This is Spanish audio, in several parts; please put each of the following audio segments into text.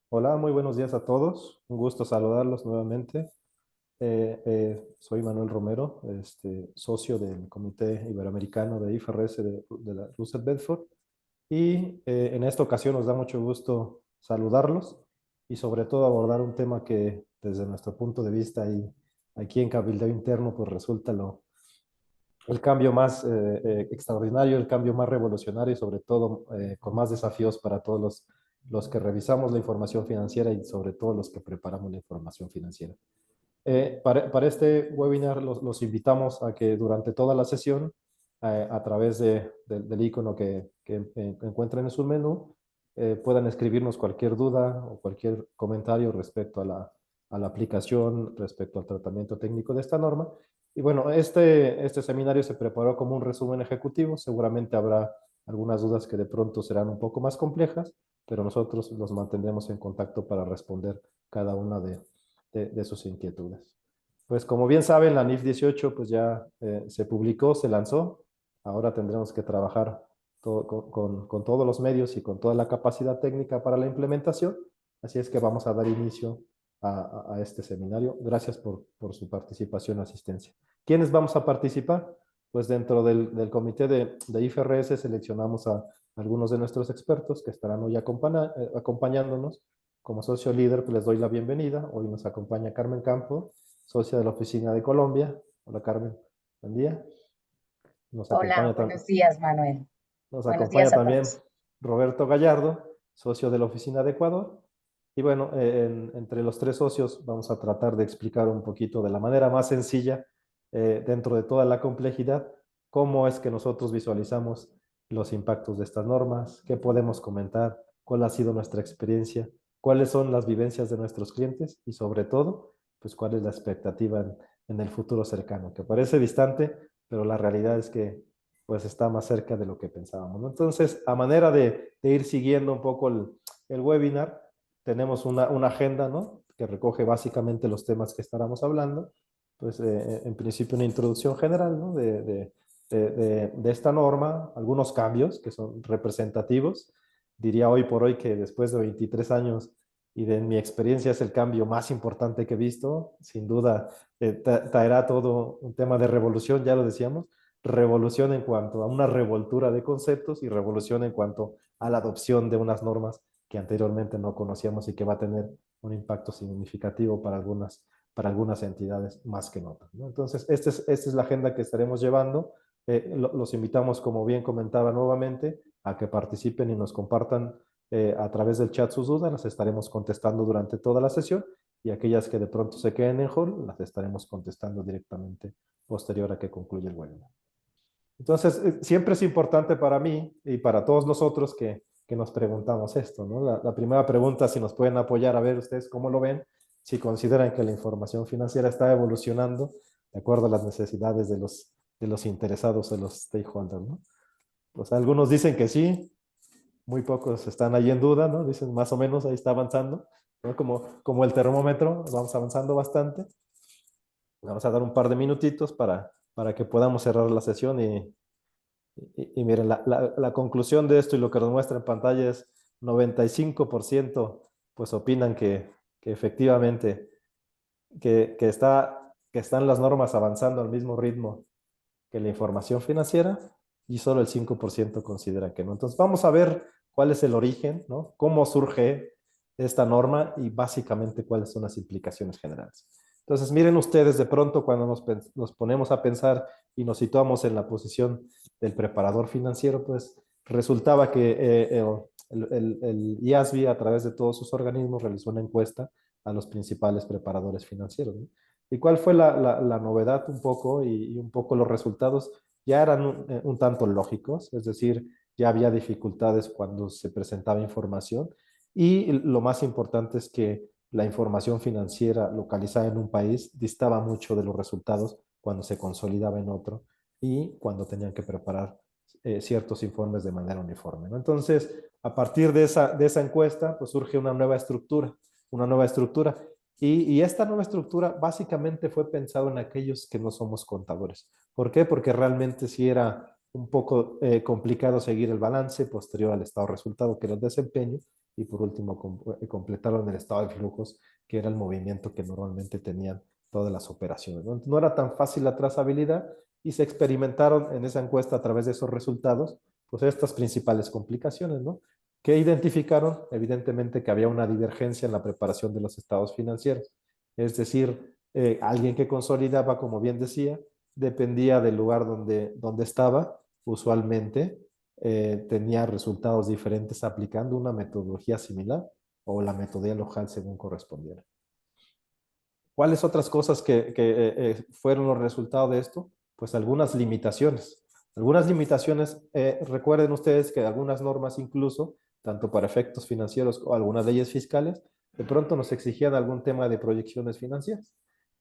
Hola, muy buenos días a todos. Un gusto saludarlos nuevamente. Soy Manuel Romero, socio del Comité Iberoamericano de IFRS de la Russell Bedford. Y en esta ocasión nos da mucho gusto saludarlos y sobre todo abordar un tema que desde nuestro punto de vista y aquí en Cabildeo Interno pues resulta el cambio más extraordinario, el cambio más revolucionario y sobre todo con más desafíos para todos los que revisamos la información financiera y sobre todo los que preparamos la información financiera. Para este webinar los invitamos a que durante toda la sesión, a través del icono que encuentren en su menú, puedan escribirnos cualquier duda o cualquier comentario respecto a la aplicación, respecto al tratamiento técnico de esta norma. Y bueno, este seminario se preparó como un resumen ejecutivo. Seguramente habrá algunas dudas que de pronto serán un poco más complejas, pero nosotros los mantendremos en contacto para responder cada una de sus inquietudes. Pues como bien saben, la NIF 18 pues ya se publicó, se lanzó. Ahora tendremos que trabajar con todos los medios y con toda la capacidad técnica para la implementación. Así es que vamos a dar inicio a este seminario. Gracias por su participación y asistencia. ¿Quiénes vamos a participar? Pues dentro del comité de IFRS seleccionamos a algunos de nuestros expertos que estarán hoy acompañándonos. Como socio líder, pues les doy la bienvenida. Hoy nos acompaña Carmen Campo, socia de la Oficina de Colombia. Hola Carmen, buen día. Nos Hola, acompaña, buenos días, Manuel. nos Buenos acompaña días a también todos. Roberto Gallardo, socio de la Oficina de Ecuador. Y bueno, entre los tres socios vamos a tratar de explicar un poquito de la manera más sencilla, dentro de toda la complejidad, cómo es que nosotros visualizamos los impactos de estas normas, qué podemos comentar, cuál ha sido nuestra experiencia, cuáles son las vivencias de nuestros clientes y sobre todo, pues cuál es la expectativa en el futuro cercano, que parece distante, pero la realidad es que pues está más cerca de lo que pensábamos, ¿no? Entonces, a manera de ir siguiendo un poco el webinar, tenemos una agenda, ¿no? Que recoge básicamente los temas que estaremos hablando. Pues en principio una introducción general, ¿no? De esta norma, algunos cambios que son representativos. Diría hoy por hoy que después de 23 años y de mi experiencia es el cambio más importante que he visto. Sin duda, traerá todo un tema de revolución, ya lo decíamos, revolución en cuanto a una revoltura de conceptos y revolución en cuanto a la adopción de unas normas que anteriormente no conocíamos y que va a tener un impacto significativo para algunas entidades más que en otras, ¿no? Entonces, esta es la agenda que estaremos llevando. Los invitamos, como bien comentaba nuevamente, a que participen y nos compartan a través del chat sus dudas. Las estaremos contestando durante toda la sesión y aquellas que de pronto se queden en hold, las estaremos contestando directamente posterior a que concluya el webinar. Entonces, siempre es importante para mí y para todos nosotros que nos preguntamos esto, ¿no? La primera pregunta, si nos pueden apoyar a ver ustedes cómo lo ven, si consideran que la información financiera está evolucionando de acuerdo a las necesidades de los interesados, de los stakeholders, ¿no? Pues algunos dicen que sí, muy pocos están ahí en duda, ¿no? Dicen más o menos ahí está avanzando, ¿no? Como el termómetro, vamos avanzando bastante. Vamos a dar un par de minutitos para que podamos cerrar la sesión y miren, la conclusión de esto y lo que nos muestra en pantalla es 95% pues opinan que efectivamente que están las normas avanzando al mismo ritmo que la información financiera y solo el 5% considera que no. Entonces vamos a ver cuál es el origen, ¿no? Cómo surge esta norma y básicamente cuáles son las implicaciones generales. Entonces miren ustedes de pronto cuando nos ponemos a pensar y nos situamos en la posición del preparador financiero, pues resultaba que el IASB a través de todos sus organismos realizó una encuesta a los principales preparadores financieros, ¿no? ¿Y cuál fue la novedad un poco y un poco los resultados? Ya eran un tanto lógicos, es decir, ya había dificultades cuando se presentaba información y lo más importante es que la información financiera localizada en un país distaba mucho de los resultados cuando se consolidaba en otro y cuando tenían que preparar ciertos informes de manera uniforme, ¿no? Entonces, a partir de esa encuesta, pues surge una nueva estructura y esta nueva estructura básicamente fue pensado en aquellos que no somos contadores. ¿Por qué? Porque realmente sí era un poco complicado seguir el balance posterior al estado de resultado, que era el desempeño, y por último completaron el estado de flujos, que era el movimiento que normalmente tenían todas las operaciones, ¿no? No era tan fácil la trazabilidad y se experimentaron en esa encuesta a través de esos resultados, pues estas principales complicaciones, ¿no? Que identificaron, evidentemente, que había una divergencia en la preparación de los estados financieros. Es decir, alguien que consolidaba, como bien decía, dependía del lugar donde estaba, usualmente tenía resultados diferentes aplicando una metodología similar o la metodología local según correspondiera. ¿Cuáles otras cosas que fueron los resultados de esto? Pues algunas limitaciones. Algunas limitaciones, recuerden ustedes que algunas normas incluso, tanto para efectos financieros o algunas leyes fiscales, de pronto nos exigían algún tema de proyecciones financieras.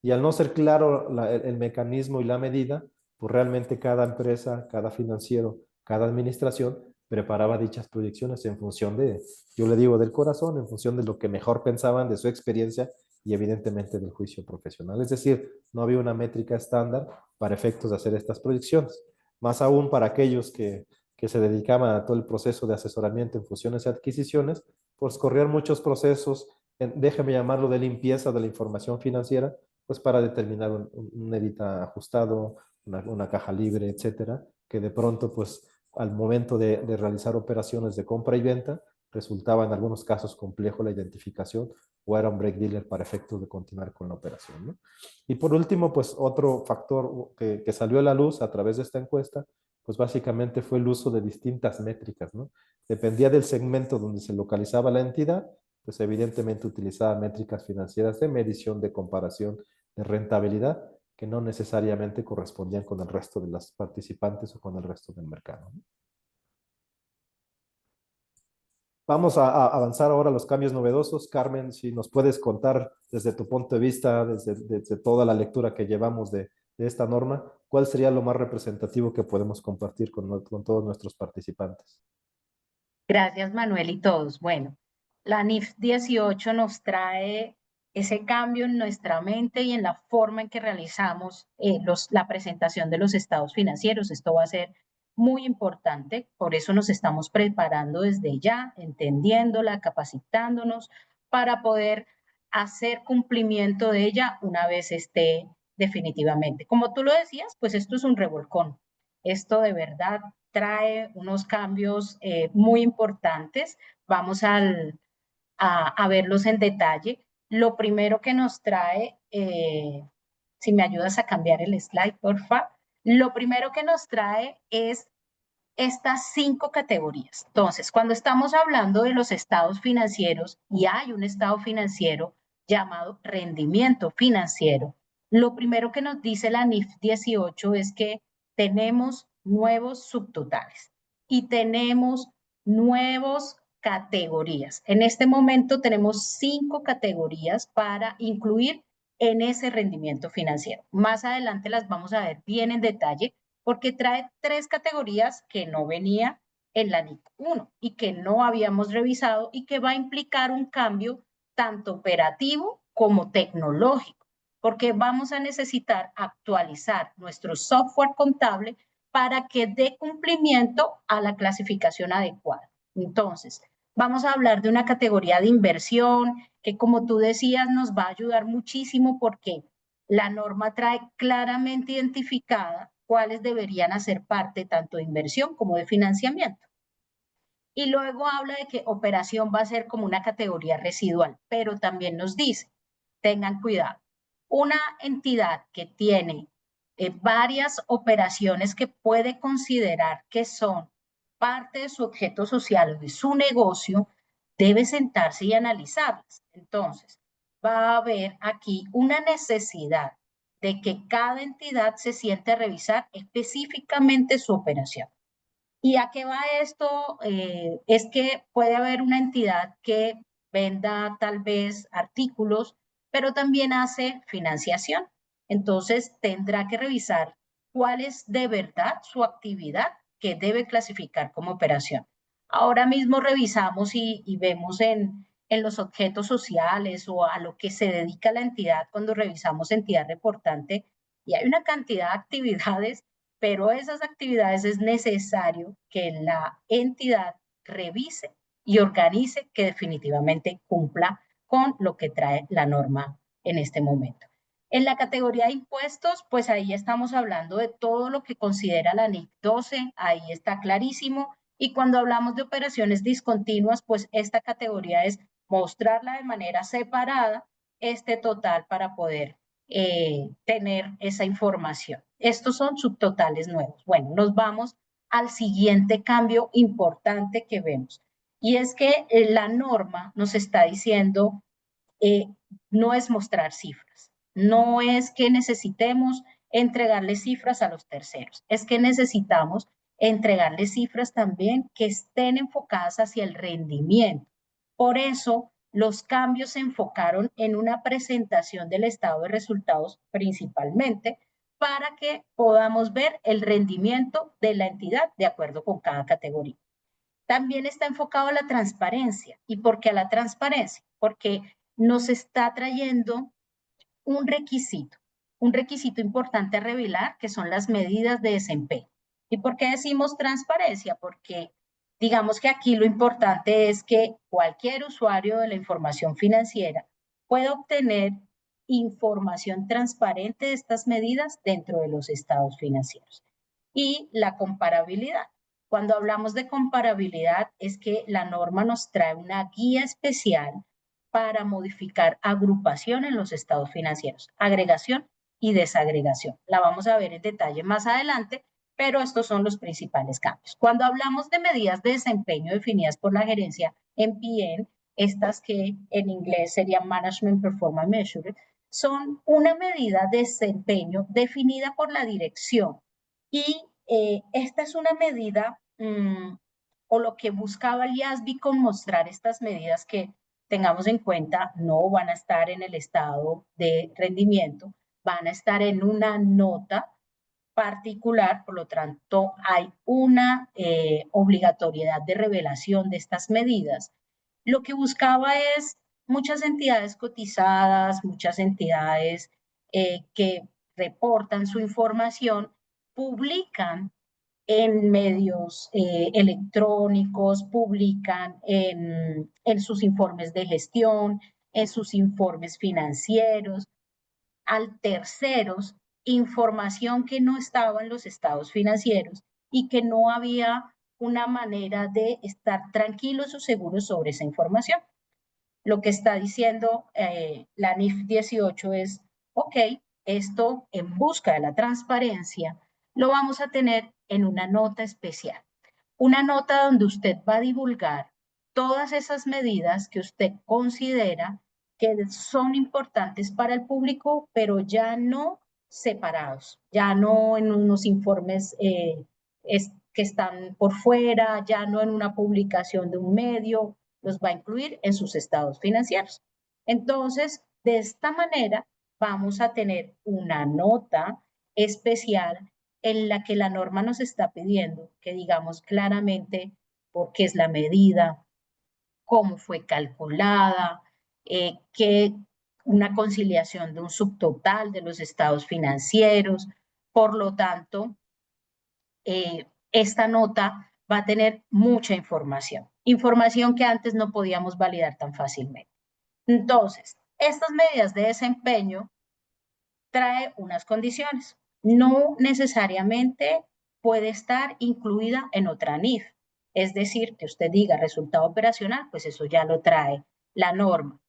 Y al no ser claro el mecanismo y la medida, pues realmente cada empresa, cada financiero, cada administración preparaba dichas proyecciones en función de, yo le digo, del corazón, en función de lo que mejor pensaban, de su experiencia y evidentemente del juicio profesional. Es decir, no había una métrica estándar para efectos de hacer estas proyecciones. Más aún para aquellos que se dedicaban a todo el proceso de asesoramiento en fusiones y adquisiciones, pues corrían muchos procesos, déjeme llamarlo de limpieza de la información financiera, pues para determinar un EBITDA ajustado, una caja libre, etcétera, que de pronto, pues al momento de realizar operaciones de compra y venta, resultaba en algunos casos complejo la identificación o era un break dealer para efectos de continuar con la operación, ¿no? Y por último, pues otro factor que salió a la luz a través de esta encuesta, pues básicamente fue el uso de distintas métricas, ¿no? Dependía del segmento donde se localizaba la entidad, pues evidentemente utilizaba métricas financieras de medición, de comparación, de rentabilidad, que no necesariamente correspondían con el resto de las participantes o con el resto del mercado, ¿no? Vamos a avanzar ahora a los cambios novedosos. Carmen, si nos puedes contar desde tu punto de vista, desde toda la lectura que llevamos de esta norma, ¿cuál sería lo más representativo que podemos compartir con todos nuestros participantes? Gracias, Manuel y todos. Bueno, la NIF 18 nos trae ese cambio en nuestra mente y en la forma en que realizamos la presentación de los estados financieros. Esto va a ser muy importante, por eso nos estamos preparando desde ya, entendiéndola, capacitándonos para poder hacer cumplimiento de ella una vez esté definitivamente. Como tú lo decías, pues esto es un revolcón. Esto de verdad trae unos cambios muy importantes. Vamos a verlos en detalle. Lo primero que nos trae, si me ayudas a cambiar el slide, porfa, lo primero que nos trae es estas 5 categorías. Entonces, cuando estamos hablando de los estados financieros y hay un estado financiero llamado rendimiento financiero, lo primero que nos dice la NIF 18 es que tenemos nuevos subtotales y tenemos nuevos categorías. En este momento tenemos 5 categorías para incluir en ese rendimiento financiero. Más adelante las vamos a ver bien en detalle porque trae 3 categorías que no venía en la NIC 1 y que no habíamos revisado y que va a implicar un cambio tanto operativo como tecnológico, porque vamos a necesitar actualizar nuestro software contable para que dé cumplimiento a la clasificación adecuada. Entonces, vamos a hablar de una categoría de inversión que, como tú decías, nos va a ayudar muchísimo porque la norma trae claramente identificada cuáles deberían hacer parte tanto de inversión como de financiamiento. Y luego habla de que operación va a ser como una categoría residual, pero también nos dice, tengan cuidado, una entidad que tiene varias operaciones que puede considerar que son parte de su objeto social o de su negocio, debe sentarse y analizarlas. Entonces, va a haber aquí una necesidad de que cada entidad se siente a revisar específicamente su operación. ¿Y a qué va esto? Es que puede haber una entidad que venda tal vez artículos, pero también hace financiación. Entonces tendrá que revisar cuál es de verdad su actividad que debe clasificar como operación. Ahora mismo revisamos y vemos en los objetos sociales o a lo que se dedica la entidad cuando revisamos entidad reportante y hay una cantidad de actividades pero esas actividades es necesario que la entidad revise y organice que definitivamente cumpla con lo que trae la norma en este momento. En la categoría de impuestos, pues ahí estamos hablando de todo lo que considera la NIC 12, ahí está clarísimo. Y cuando hablamos de operaciones discontinuas, pues esta categoría es mostrarla de manera separada, este total para poder tener esa información. Estos son subtotales nuevos. Bueno, nos vamos al siguiente cambio importante que vemos. Y es que la norma nos está diciendo, eh, no es mostrar cifras, no es que necesitemos entregarle cifras a los terceros, es que necesitamos entregarle cifras también que estén enfocadas hacia el rendimiento. Por eso, los cambios se enfocaron en una presentación del estado de resultados principalmente para que podamos ver el rendimiento de la entidad de acuerdo con cada categoría. También está enfocado a la transparencia. ¿Y por qué a la transparencia? Porque nos está trayendo un requisito importante a revelar, que son las medidas de desempeño. ¿Y por qué decimos transparencia? Porque digamos que aquí lo importante es que cualquier usuario de la información financiera pueda obtener información transparente de estas medidas dentro de los estados financieros. Y la comparabilidad. Cuando hablamos de comparabilidad es que la norma nos trae una guía especial para modificar agrupación en los estados financieros, agregación y desagregación. La vamos a ver en detalle más adelante, pero estos son los principales cambios. Cuando hablamos de medidas de desempeño definidas por la gerencia MPN, estas que en inglés serían Management Performance Measures, son una medida de desempeño definida por la dirección y esta es una medida o lo que buscaba el IASB con mostrar estas medidas que tengamos en cuenta, no van a estar en el estado de rendimiento, van a estar en una nota particular, por lo tanto hay una obligatoriedad de revelación de estas medidas. Lo que buscaba es muchas entidades cotizadas, muchas entidades que reportan su información, publican en medios electrónicos, publican en sus informes de gestión, en sus informes financieros, al terceros información que no estaba en los estados financieros y que no había una manera de estar tranquilos o seguros sobre esa información. Lo que está diciendo la NIF 18 es, ok, esto en busca de la transparencia lo vamos a tener en una nota especial. Una nota donde usted va a divulgar todas esas medidas que usted considera que son importantes para el público, pero ya no separados, ya no en unos informes que están por fuera, ya no en una publicación de un medio, los va a incluir en sus estados financieros. Entonces, de esta manera, vamos a tener una nota especial en la que la norma nos está pidiendo que digamos claramente por qué es la medida, cómo fue calculada, que una conciliación de un subtotal de los estados financieros. Por lo tanto, esta nota va a tener mucha información que antes no podíamos validar tan fácilmente. Entonces, estas medidas de desempeño trae unas condiciones. No necesariamente puede estar incluida en otra NIF. Es decir, que usted diga resultado operacional, pues eso ya lo trae la norma.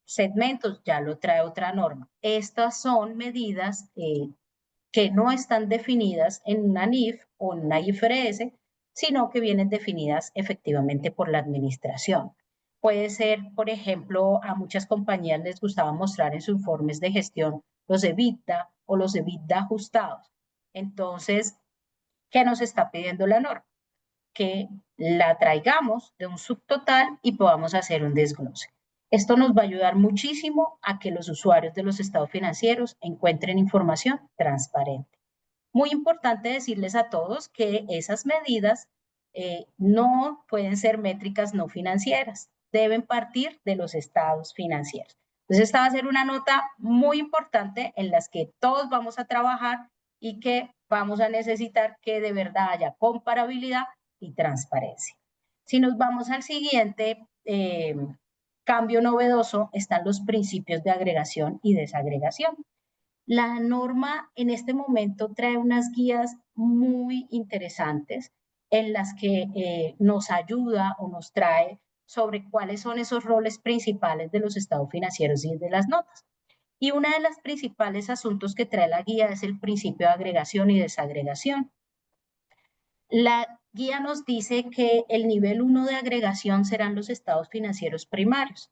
Segmentos ya lo trae otra norma. Estas son medidas que no están definidas en una NIF o en una IFRS, sino que vienen definidas efectivamente por la administración. Puede ser, por ejemplo, a muchas compañías les gustaba mostrar en sus informes de gestión los EBITDA o los EBITDA ajustados. Entonces, ¿qué nos está pidiendo la norma? Que la traigamos de un subtotal y podamos hacer un desglose. Esto nos va a ayudar muchísimo a que los usuarios de los estados financieros encuentren información transparente. Muy importante decirles a todos que esas medidas no pueden ser métricas no financieras, deben partir de los estados financieros. Entonces, esta va a ser una nota muy importante en las que todos vamos a trabajar y que vamos a necesitar que de verdad haya comparabilidad y transparencia. Si nos vamos al siguiente cambio novedoso, están los principios de agregación y desagregación. La norma en este momento trae unas guías muy interesantes en las que nos ayuda o nos trae sobre cuáles son esos roles principales de los estados financieros y de las notas. Y uno de los principales asuntos que trae la guía es el principio de agregación y desagregación. La guía nos dice que el nivel 1 de agregación serán los estados financieros primarios.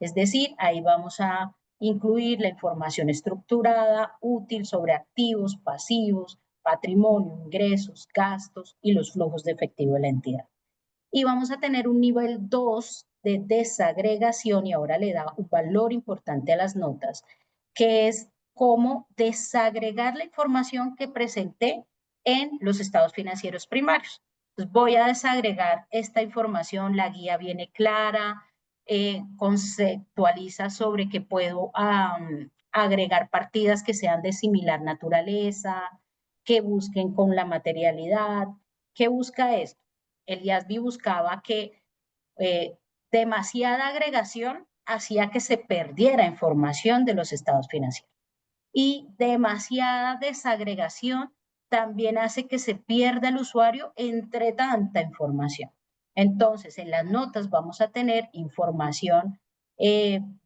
Es decir, ahí vamos a incluir la información estructurada, útil sobre activos, pasivos, patrimonio, ingresos, gastos y los flujos de efectivo de la entidad. Y vamos a tener un nivel 2 de desagregación, y ahora le da un valor importante a las notas, que es cómo desagregar la información que presenté en los estados financieros primarios. Entonces voy a desagregar esta información, la guía viene clara, conceptualiza sobre que puedo agregar partidas que sean de similar naturaleza, que busquen con la materialidad. ¿Qué busca esto? El IASB buscaba que demasiada agregación hacía que se perdiera información de los estados financieros. Y demasiada desagregación también hace que se pierda el usuario entre tanta información. Entonces, en las notas vamos a tener información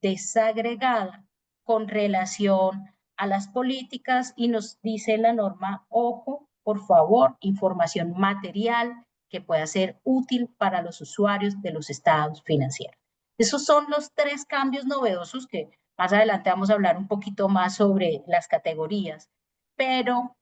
desagregada con relación a las políticas y nos dice la norma, ojo, por favor, información material que pueda ser útil para los usuarios de los estados financieros. Esos son los tres cambios novedosos que más adelante vamos a hablar un poquito más sobre las categorías, pero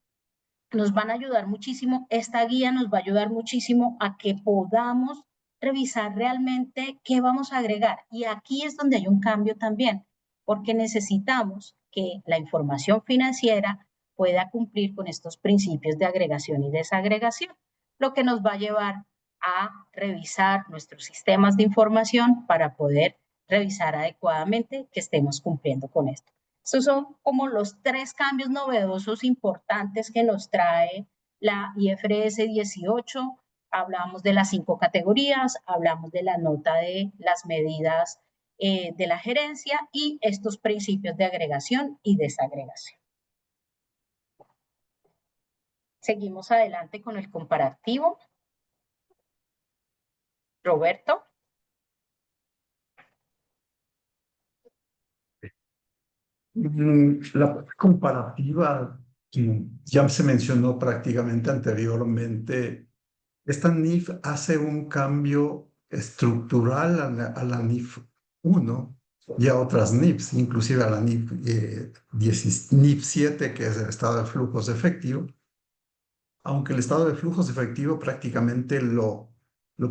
nos van a ayudar muchísimo, esta guía nos va a ayudar muchísimo a que podamos revisar realmente qué vamos a agregar. Y aquí es donde hay un cambio también, porque necesitamos que la información financiera pueda cumplir con estos principios de agregación y desagregación, lo que nos va a llevar a revisar nuestros sistemas de información para poder revisar adecuadamente que estemos cumpliendo con esto. Estos son como los tres cambios novedosos importantes que nos trae la IFRS 18. Hablamos de las 5 categorías, hablamos de la nota de las medidas de la gerencia y estos principios de agregación y desagregación. Seguimos adelante con el comparativo. Roberto. La comparativa ya se mencionó prácticamente anteriormente. Esta NIF hace un cambio estructural a la NIF 1 y a otras NIFs, inclusive a la NIF, NIF 7, que es el estado de flujos de efectivo, aunque el estado de flujos de efectivo prácticamente lo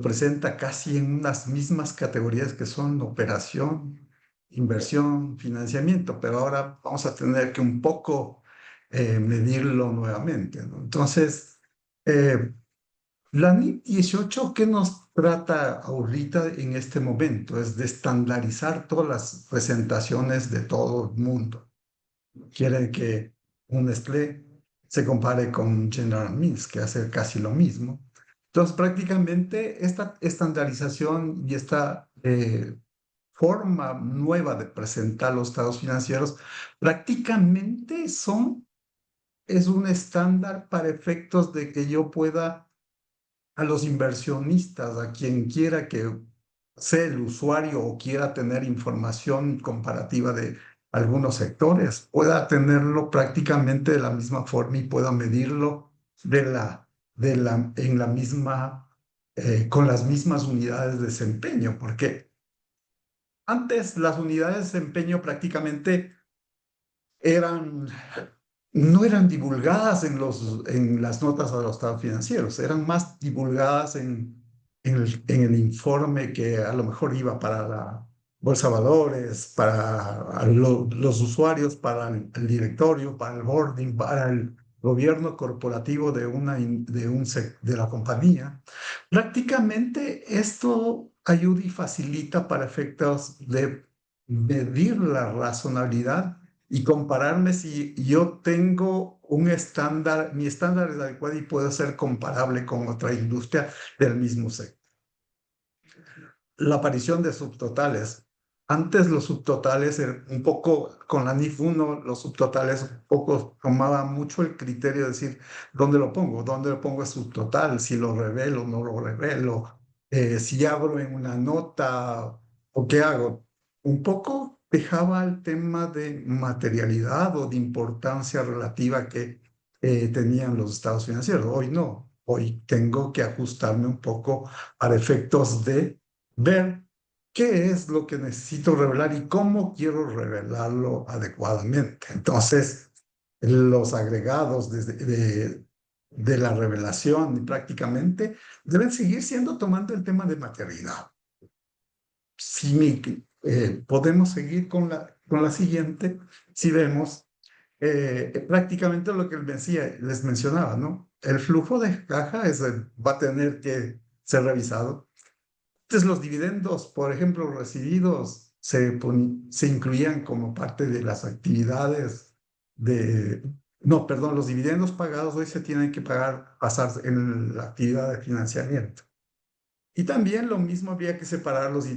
presenta casi en unas mismas categorías que son operación, inversión, financiamiento, pero ahora vamos a tener que un poco medirlo nuevamente, ¿no? Entonces, la NIF 18, ¿qué nos trata ahorita en este momento? Es de estandarizar todas las presentaciones de todo el mundo. Quiere que un Nestlé se compare con General Mills, que hace casi lo mismo. Entonces, prácticamente esta estandarización y esta forma nueva de presentar los estados financieros prácticamente es un estándar para efectos de que yo pueda a los inversionistas, a quien quiera que sea el usuario o quiera tener información comparativa de algunos sectores, pueda tenerlo prácticamente de la misma forma y pueda medirlo en la misma, con las mismas unidades de desempeño, porque antes las unidades de desempeño prácticamente eran, no eran divulgadas en las notas de los estados financieros, eran más divulgadas en el informe que a lo mejor iba para la bolsa de valores, para los usuarios, para el directorio, para el boarding, para el gobierno corporativo de la compañía. Prácticamente esto ayuda y facilita para efectos de medir la razonabilidad y compararme si yo tengo un estándar, mi estándar es adecuado y puedo ser comparable con otra industria del mismo sector. La aparición de subtotales. Antes los subtotales, un poco con la NIF 1, los subtotales un poco tomaban mucho el criterio de decir, ¿dónde lo pongo? ¿Dónde lo pongo el subtotal? Si lo revelo, no lo revelo, si abro en una nota o qué hago. Un poco dejaba el tema de materialidad o de importancia relativa que tenían los estados financieros. Hoy no, hoy tengo que ajustarme un poco a efectos de ver qué es lo que necesito revelar y cómo quiero revelarlo adecuadamente. Entonces, los agregados de la revelación prácticamente deben seguir siendo tomando el tema de materialidad. Si podemos seguir con la siguiente, si vemos prácticamente lo que les mencionaba, ¿no? El flujo de caja va a tener que ser revisado. Entonces, los dividendos, por ejemplo, recibidos, se incluían como parte de las actividades de... No, perdón, los dividendos pagados hoy se tienen que pasar en la actividad de financiamiento. Y también lo mismo había que separar los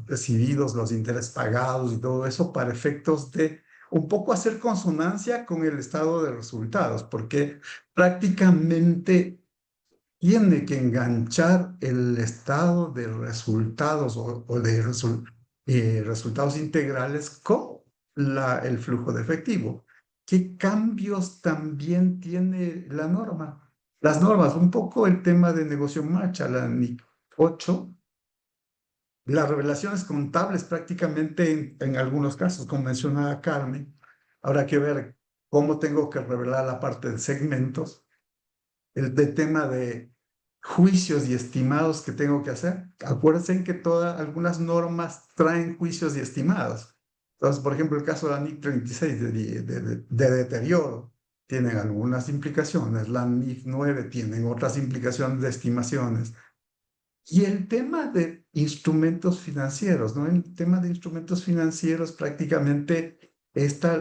recibidos, los intereses pagados y todo eso para efectos de un poco hacer consonancia con el estado de resultados, porque prácticamente tiene que enganchar el estado de resultados o de resultados integrales con el flujo de efectivo. ¿Qué cambios también tiene la norma? Las normas, un poco el tema de negocio en marcha, la NIC 8, las revelaciones contables prácticamente en algunos casos, como mencionaba Carmen, habrá que ver cómo tengo que revelar la parte de segmentos, el tema de juicios y estimados que tengo que hacer. Acuérdense que algunas normas traen juicios y estimados. Entonces, por ejemplo, el caso de la NIC 36 de deterioro tienen algunas implicaciones, la NIC 9 tienen otras implicaciones de estimaciones. Y el tema de instrumentos financieros, ¿no? El tema de instrumentos financieros prácticamente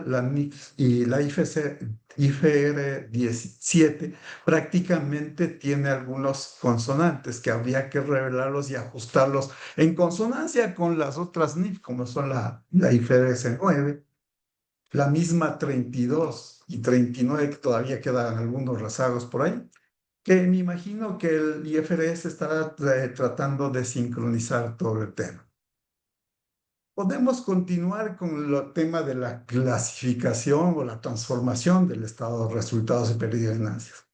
la NIF y la IFR 17 prácticamente tiene algunos consonantes que habría que revelarlos y ajustarlos en consonancia con las otras NIF, como son la IFRS 9, la misma 32 y 39, que todavía quedan algunos rezagos por ahí, que me imagino que el IFRS estará tratando de sincronizar todo el tema. Podemos continuar con el tema de la clasificación o la transformación del estado de resultados y pérdida de ganancias.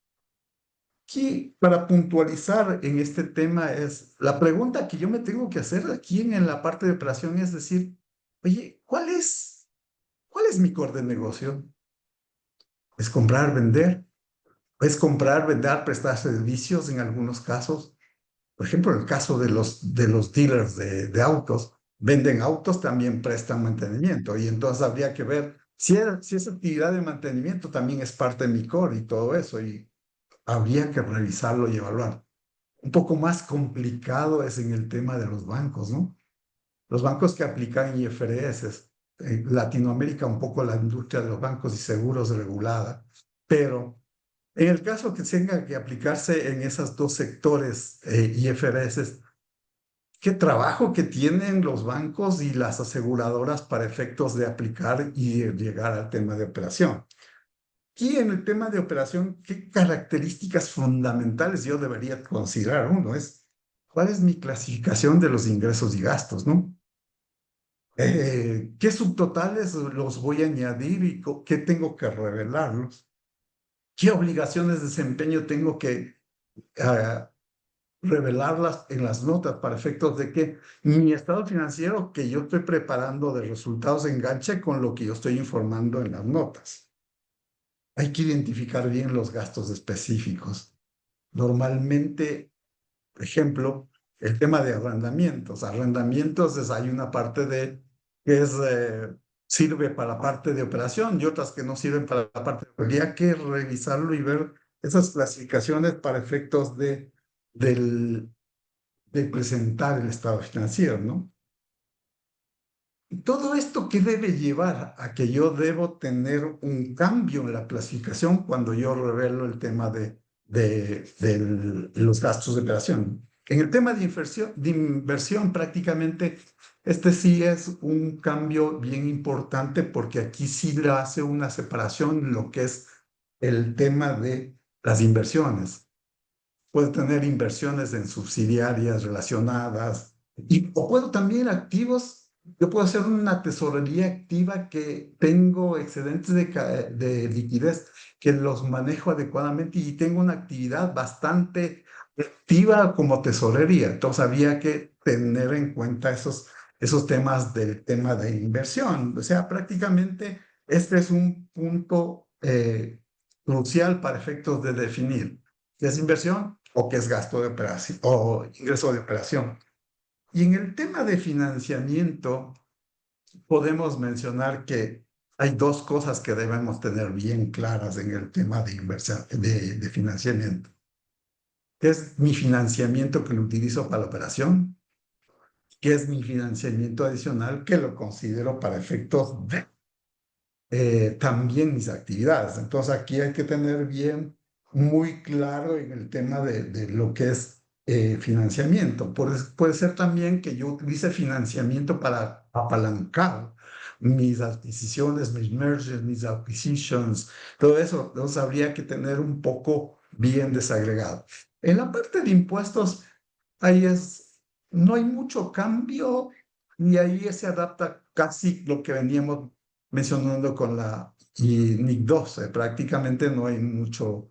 Aquí, para puntualizar en este tema, es la pregunta que yo me tengo que hacer aquí en la parte de operación, es decir, oye, ¿cuál es mi core de negocio? ¿Es comprar, vender? ¿Es comprar, vender, prestar servicios en algunos casos? Por ejemplo, en el caso de los dealers de autos, venden autos, también prestan mantenimiento. Y entonces habría que ver si esa actividad de mantenimiento también es parte de mi core y todo eso. Y habría que revisarlo y evaluar. Un poco más complicado es en el tema de los bancos, ¿no? Los bancos que aplican IFRS, en Latinoamérica un poco la industria de los bancos y seguros regulada, pero en el caso que tenga que aplicarse en esos dos sectores IFRS, ¿qué trabajo que tienen los bancos y las aseguradoras para efectos de aplicar y llegar al tema de operación? Y en el tema de operación, ¿qué características fundamentales yo debería considerar? Uno es, ¿cuál es mi clasificación de los ingresos y gastos, no? ¿Qué subtotales los voy a añadir y qué tengo que revelarlos? ¿Qué obligaciones de desempeño tengo que revelarlas en las notas para efectos de que mi estado financiero que yo estoy preparando de resultados enganche con lo que yo estoy informando en las notas? Hay que identificar bien los gastos específicos. Normalmente, por ejemplo, el tema de arrendamientos. Arrendamientos hay una parte que sirve para la parte de operación y otras que no sirven para la parte de... Habría que revisarlo y ver esas clasificaciones para efectos de presentar el estado financiero, ¿no? todo esto, ¿qué debe llevar a que yo debo tener un cambio en la clasificación cuando yo revelo el tema de los gastos de operación? En el tema de inversión, prácticamente, este sí es un cambio bien importante porque aquí sí le hace una separación en lo que es el tema de las inversiones. Puedo tener inversiones en subsidiarias relacionadas o puedo también activos. Yo puedo hacer una tesorería activa que tengo excedentes de liquidez que los manejo adecuadamente y tengo una actividad bastante activa como tesorería. Entonces había que tener en cuenta esos temas del tema de inversión. O sea, prácticamente este es un punto crucial para efectos de definir qué es inversión o qué es gasto de operación o ingreso de operación. Y en el tema de financiamiento, podemos mencionar que hay dos cosas que debemos tener bien claras en el tema de inversión, de financiamiento. ¿Qué es mi financiamiento que lo utilizo para la operación? ¿Qué es mi financiamiento adicional que lo considero para efectos de también mis actividades? Entonces aquí hay que tener bien muy claro en el tema de lo que es financiamiento. Puede ser también que yo utilice financiamiento para apalancar mis adquisiciones, mis mergers, mis acquisitions, todo eso. Entonces habría que tener un poco bien desagregado. En la parte de impuestos, ahí no hay mucho cambio y ahí se adapta casi lo que veníamos mencionando con la NIC 12, prácticamente no hay mucho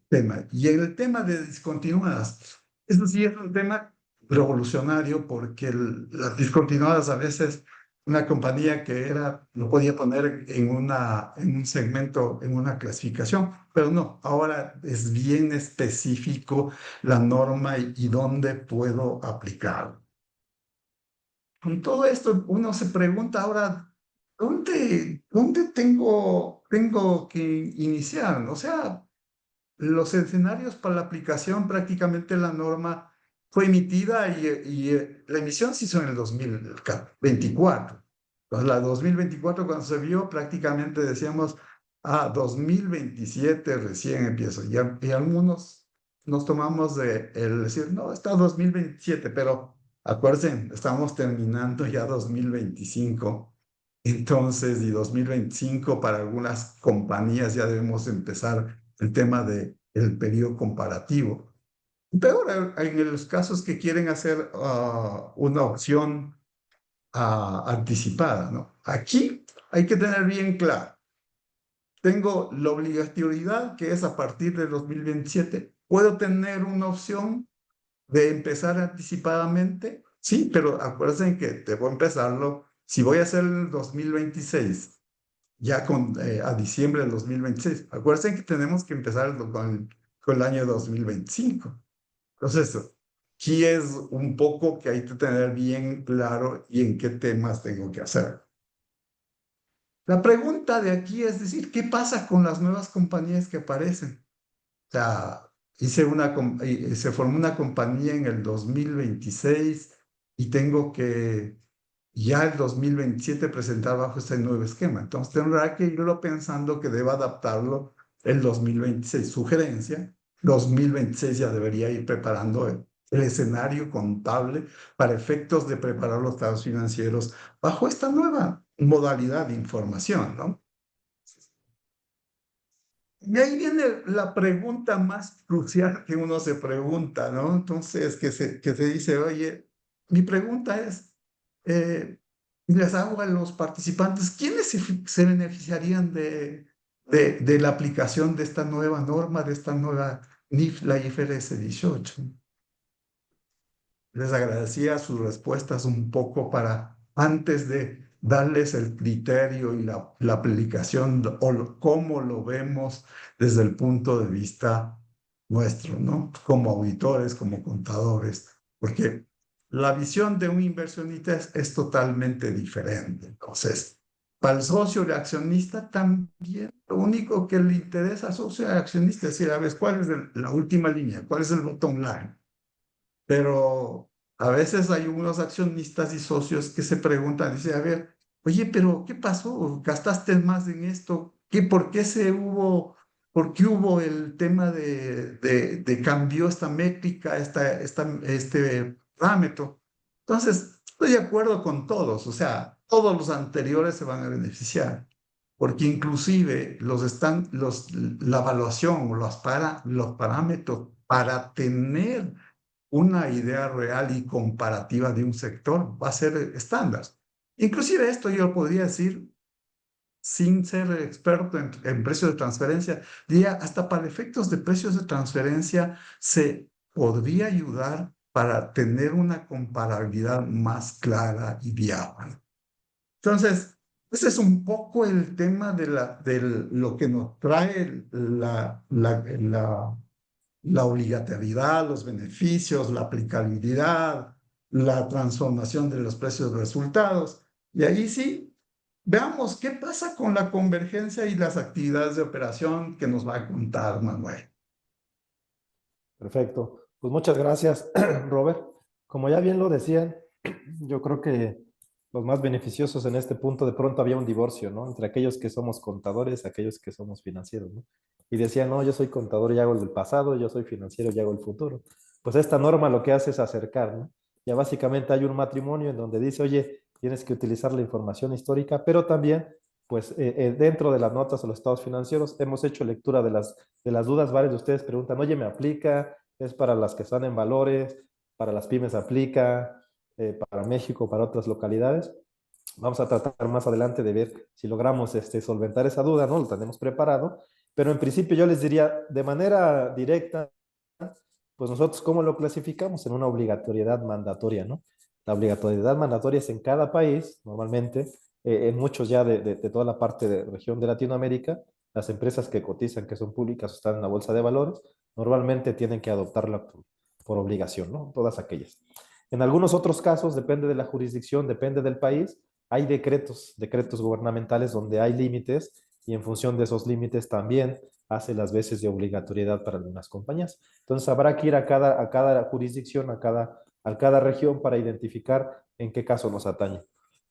tema. Y el tema de discontinuadas, eso sí es un tema revolucionario porque las discontinuadas a veces una compañía que lo podía poner en un segmento, en una clasificación, pero no, ahora es bien específico la norma y dónde puedo aplicar. Con todo esto, uno se pregunta ahora, ¿dónde tengo que iniciar? O sea, los escenarios para la aplicación, prácticamente la norma fue emitida y la emisión se hizo en el 2024. Entonces, la 2024 cuando se vio, prácticamente decíamos, 2027 recién empiezo. Y algunos nos tomamos el decir, no, está 2027, pero acuérdense, estamos terminando ya 2025. Entonces, y 2025 para algunas compañías ya debemos empezar el tema del periodo comparativo. Peor en los casos que quieren hacer una opción anticipada, ¿no? Aquí hay que tener bien claro. Tengo la obligatoriedad que es a partir de 2027. ¿Puedo tener una opción de empezar anticipadamente? Sí, pero acuérdense que debo empezarlo. Si voy a hacer el 2026, ya a diciembre del 2026. Acuérdense que tenemos que empezar con el año 2025. Entonces, aquí es un poco que hay que tener bien claro y en qué temas tengo que hacer. La pregunta de aquí es decir, ¿qué pasa con las nuevas compañías que aparecen? O sea, se formó una compañía en el 2026 y tengo que ya el 2027 presentar bajo este nuevo esquema. Entonces tendrá que irlo pensando que deba adaptarlo el 2026. Sugerencia, 2026 ya debería ir preparando el escenario contable para efectos de preparar los estados financieros bajo esta nueva modalidad de información, ¿no? Y ahí viene la pregunta más crucial que uno se pregunta, ¿no? Entonces, que se dice, oye, mi pregunta es, y les hago a los participantes, ¿quiénes se beneficiarían de la aplicación de esta nueva norma, de esta nueva NIF, la IFRS 18? Les agradecía sus respuestas un poco para antes de darles el criterio y la aplicación o cómo lo vemos desde el punto de vista nuestro, ¿no? Como auditores, como contadores, porque la visión de un inversionista es totalmente diferente. Entonces, para el socio de accionista también, lo único que le interesa al socio de accionista es decir, a ver, ¿cuál es la última línea? ¿Cuál es el bottom line? Pero a veces hay unos accionistas y socios que se preguntan, dice, a ver, oye, pero ¿qué pasó? ¿Gastaste más en esto? ¿Por qué por qué hubo el tema de cambio esta métrica, este parámetro? Entonces, estoy de acuerdo con todos, o sea, todos los anteriores se van a beneficiar, porque inclusive la evaluación o los parámetros para tener una idea real y comparativa de un sector va a ser estándar. Inclusive esto yo podría decir, sin ser experto en precios de transferencia, diría, hasta para efectos de precios de transferencia se podría ayudar para tener una comparabilidad más clara y viable. Entonces, ese es un poco el tema de lo que nos trae la obligatoriedad, los beneficios, la aplicabilidad, la transformación de los precios de resultados. Y ahí sí, veamos qué pasa con la convergencia y las actividades de operación que nos va a contar Manuel. Perfecto. Pues muchas gracias, Robert. Como ya bien lo decían, yo creo que los más beneficiosos en este punto, de pronto había un divorcio, ¿no? Entre aquellos que somos contadores, aquellos que somos financieros, ¿no? Y decían, no, yo soy contador y hago el del pasado, yo soy financiero y hago el futuro. Pues esta norma lo que hace es acercar, ¿no? Ya básicamente hay un matrimonio en donde dice, oye, tienes que utilizar la información histórica, pero también, pues dentro de las notas o los estados financieros, hemos hecho lectura de las dudas. Varios de ustedes preguntan, oye, ¿me aplica? ¿Es para las que están en valores? ¿Para las pymes aplica? Para México, para otras localidades? Vamos a tratar más adelante de ver si logramos solventar esa duda, ¿no? Lo tenemos preparado, pero en principio yo les diría, de manera directa, pues nosotros, ¿cómo lo clasificamos? En una obligatoriedad mandatoria, ¿no? La obligatoriedad mandatoria es en cada país, normalmente, en muchos ya de toda la parte de región de Latinoamérica, las empresas que cotizan, que son públicas o están en la bolsa de valores, normalmente tienen que adoptarla por obligación, ¿no? Todas aquellas. En algunos otros casos, depende de la jurisdicción, depende del país, hay decretos gubernamentales donde hay límites y en función de esos límites también hace las veces de obligatoriedad para algunas compañías. Entonces habrá que ir a cada jurisdicción, a cada región para identificar en qué caso nos atañe.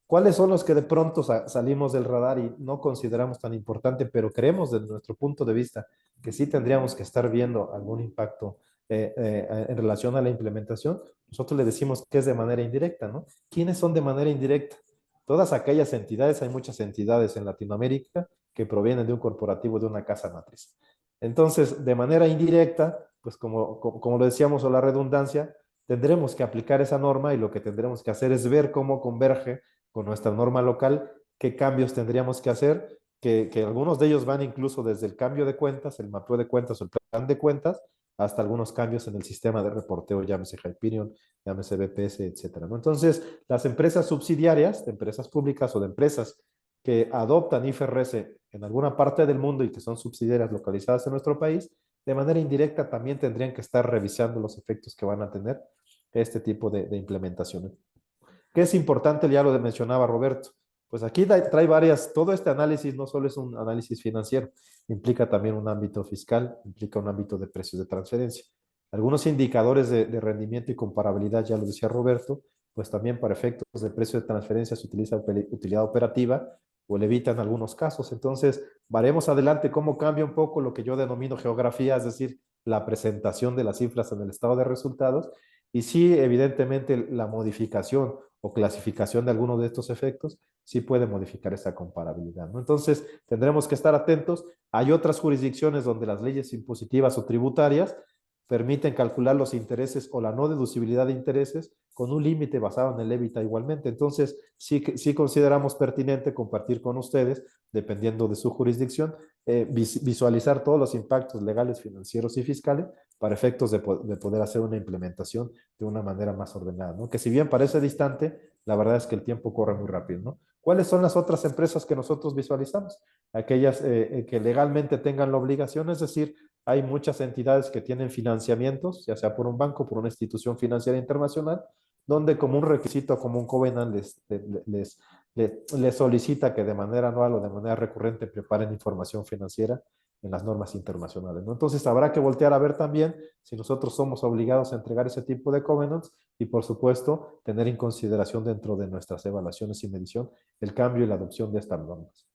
¿Cuáles son los que de pronto salimos del radar y no consideramos tan importante, pero creemos desde nuestro punto de vista que sí tendríamos que estar viendo algún impacto en relación a la implementación? Nosotros le decimos que es de manera indirecta, ¿no? ¿Quiénes son de manera indirecta? Todas aquellas entidades, hay muchas entidades en Latinoamérica que provienen de un corporativo, de una casa matriz. Entonces, de manera indirecta, pues como lo decíamos, o la redundancia, tendremos que aplicar esa norma y lo que tendremos que hacer es ver cómo converge con nuestra norma local, qué cambios tendríamos que hacer, que algunos de ellos van incluso desde el cambio de cuentas, el mapeo de cuentas o el plan de cuentas, hasta algunos cambios en el sistema de reporteo, llámese Hyperion, llámese BPS, etcétera, ¿no? Entonces, las empresas subsidiarias, de empresas públicas o de empresas que adoptan IFRS en alguna parte del mundo y que son subsidiarias localizadas en nuestro país, de manera indirecta también tendrían que estar revisando los efectos que van a tener este tipo de implementaciones. ¿Qué es importante? Ya lo mencionaba Roberto. Pues aquí trae varias, todo este análisis no solo es un análisis financiero, implica también un ámbito fiscal, implica un ámbito de precios de transferencia. Algunos indicadores de rendimiento y comparabilidad, ya lo decía Roberto, pues también para efectos de precio de transferencia se utiliza utilidad operativa o le evita en algunos casos. Entonces, veremos adelante cómo cambia un poco lo que yo denomino geografía, es decir, la presentación de las cifras en el estado de resultados. Y sí, evidentemente, la modificación o clasificación de alguno de estos efectos sí puede modificar esa comparabilidad, ¿no? Entonces, tendremos que estar atentos. Hay otras jurisdicciones donde las leyes impositivas o tributarias permiten calcular los intereses o la no deducibilidad de intereses con un límite basado en el EBITDA igualmente. Entonces, sí consideramos pertinente compartir con ustedes, dependiendo de su jurisdicción, visualizar todos los impactos legales, financieros y fiscales para efectos de poder hacer una implementación de una manera más ordenada, ¿no? Que si bien parece distante, la verdad es que el tiempo corre muy rápido, ¿no? ¿Cuáles son las otras empresas que nosotros visualizamos? Aquellas que legalmente tengan la obligación, es decir, hay muchas entidades que tienen financiamientos, ya sea por un banco, por una institución financiera internacional, donde como un requisito, como un covenant, les solicita que de manera anual o de manera recurrente preparen información financiera en las normas internacionales, ¿no? Entonces habrá que voltear a ver también si nosotros somos obligados a entregar ese tipo de covenants y, por supuesto, tener en consideración dentro de nuestras evaluaciones y medición el cambio y la adopción de estas normas.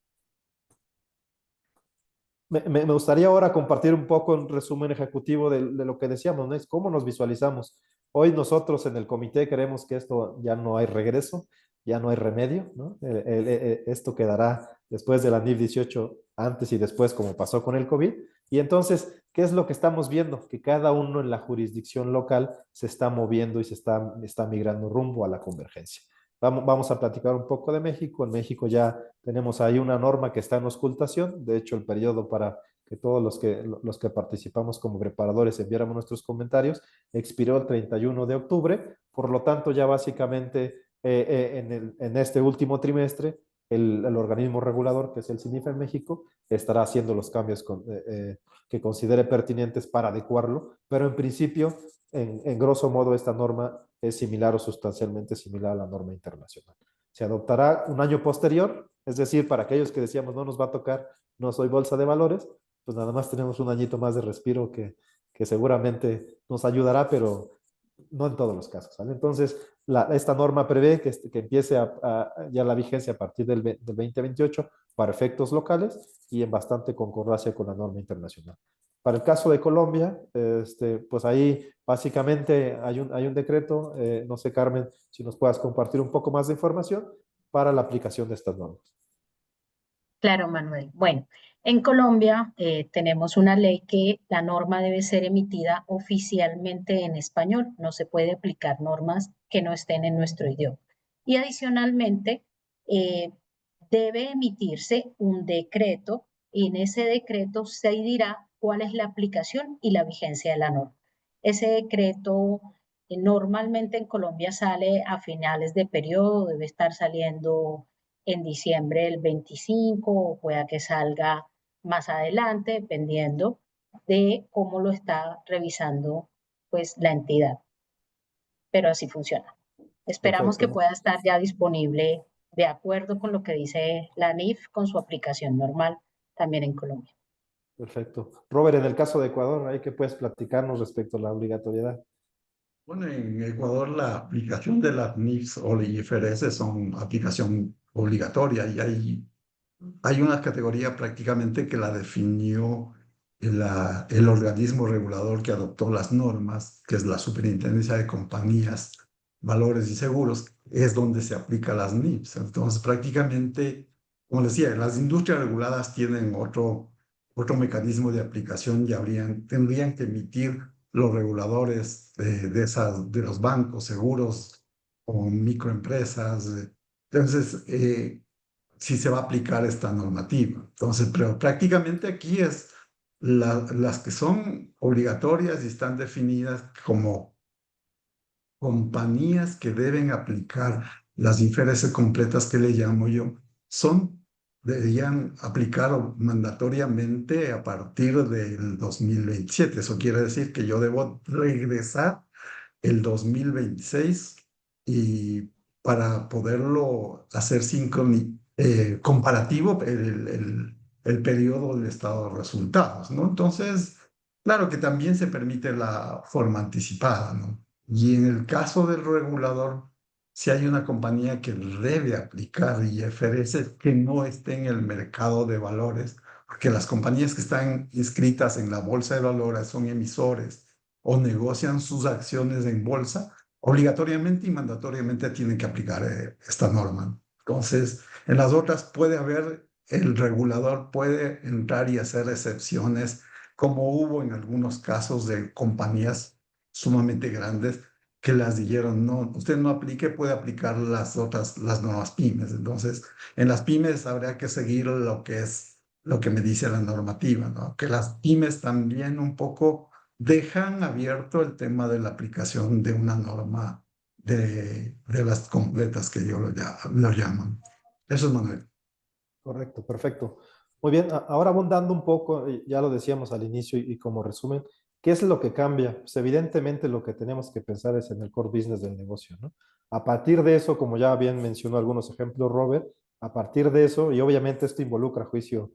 Me gustaría ahora compartir un poco un resumen ejecutivo de lo que decíamos, ¿no? Es cómo nos visualizamos. Hoy nosotros en el comité creemos que esto ya no hay regreso, ya no hay remedio, ¿no? Esto quedará después de la NIF 18, antes y después, como pasó con el COVID. Y entonces, ¿qué es lo que estamos viendo? Que cada uno en la jurisdicción local se está moviendo y está migrando rumbo a la convergencia. Vamos a platicar un poco de México. En México ya tenemos ahí una norma que está en auscultación. De hecho, el periodo para que todos los que participamos como preparadores enviáramos nuestros comentarios expiró el 31 de octubre. Por lo tanto, ya básicamente en este último trimestre, el organismo regulador, que es el CINIF en México, estará haciendo los cambios que considere pertinentes para adecuarlo. Pero en principio, en grosso modo, esta norma es similar o sustancialmente similar a la norma internacional. Se adoptará un año posterior, es decir, para aquellos que decíamos no nos va a tocar, no soy bolsa de valores, pues nada más tenemos un añito más de respiro que seguramente nos ayudará, pero no en todos los casos, ¿vale? Entonces, esta norma prevé que empiece ya la vigencia a partir del 2028 para efectos locales y en bastante concordancia con la norma internacional. Para el caso de Colombia, pues ahí básicamente hay un decreto, no sé, Carmen, si nos puedas compartir un poco más de información para la aplicación de estas normas. Claro, Manuel. Bueno, en Colombia tenemos una ley que la norma debe ser emitida oficialmente en español. No se puede aplicar normas que no estén en nuestro idioma. Y adicionalmente, eh, debe emitirse un decreto y en ese decreto se dirá cuál es la aplicación y la vigencia de la norma. Ese decreto normalmente en Colombia sale a finales de periodo, debe estar saliendo en diciembre del 25 o pueda que salga más adelante, dependiendo de cómo lo está revisando pues la entidad. Pero así funciona. Esperamos que Perfecto. pueda estar ya disponible de acuerdo con lo que dice la NIF con su aplicación normal también en Colombia. Perfecto. Robert, en el caso de Ecuador, ¿hay que puedes platicarnos respecto a la obligatoriedad? Bueno, en Ecuador la aplicación de las NIFs o la IFRS son aplicación obligatoria y hay una categoría prácticamente que la definió el organismo regulador que adoptó las normas, que es la Superintendencia de Compañías, Valores y Seguros, es donde se aplica las NIFs. Entonces, prácticamente, como decía, las industrias reguladas tienen otro mecanismo de aplicación y tendrían que emitir los reguladores de los bancos, seguros o microempresas. Entonces, si se va a aplicar esta normativa. Entonces, pero prácticamente aquí es las que son obligatorias y están definidas como compañías que deben aplicar las diferencias completas que le llamo yo, deberían aplicar mandatoriamente a partir del 2027. Eso quiere decir que yo debo regresar el 2026 y para poderlo hacer comparativo el periodo del estado de resultados, ¿no? Entonces, claro que también se permite la forma anticipada, ¿no? Y en el caso del regulador, si hay una compañía que debe aplicar IFRS que no esté en el mercado de valores, porque las compañías que están inscritas en la bolsa de valores son emisores o negocian sus acciones en bolsa, obligatoriamente y mandatoriamente tienen que aplicar esta norma. Entonces, en las otras el regulador puede entrar y hacer excepciones, como hubo en algunos casos de compañías sumamente grandes que las dijeron, no, usted no aplique, puede aplicar las normas pymes. Entonces, en las pymes habría que seguir lo que me dice la normativa, ¿no? Que las pymes también un poco dejan abierto el tema de la aplicación de una norma de las completas que yo lo llaman. Eso es, Manuel. Correcto, perfecto. Muy bien, ahora abundando un poco, ya lo decíamos al inicio y como resumen, ¿qué es lo que cambia? Pues evidentemente lo que tenemos que pensar es en el core business del negocio, ¿no? A partir de eso, como ya bien mencionó algunos ejemplos, Robert, a partir de eso, y obviamente esto involucra juicio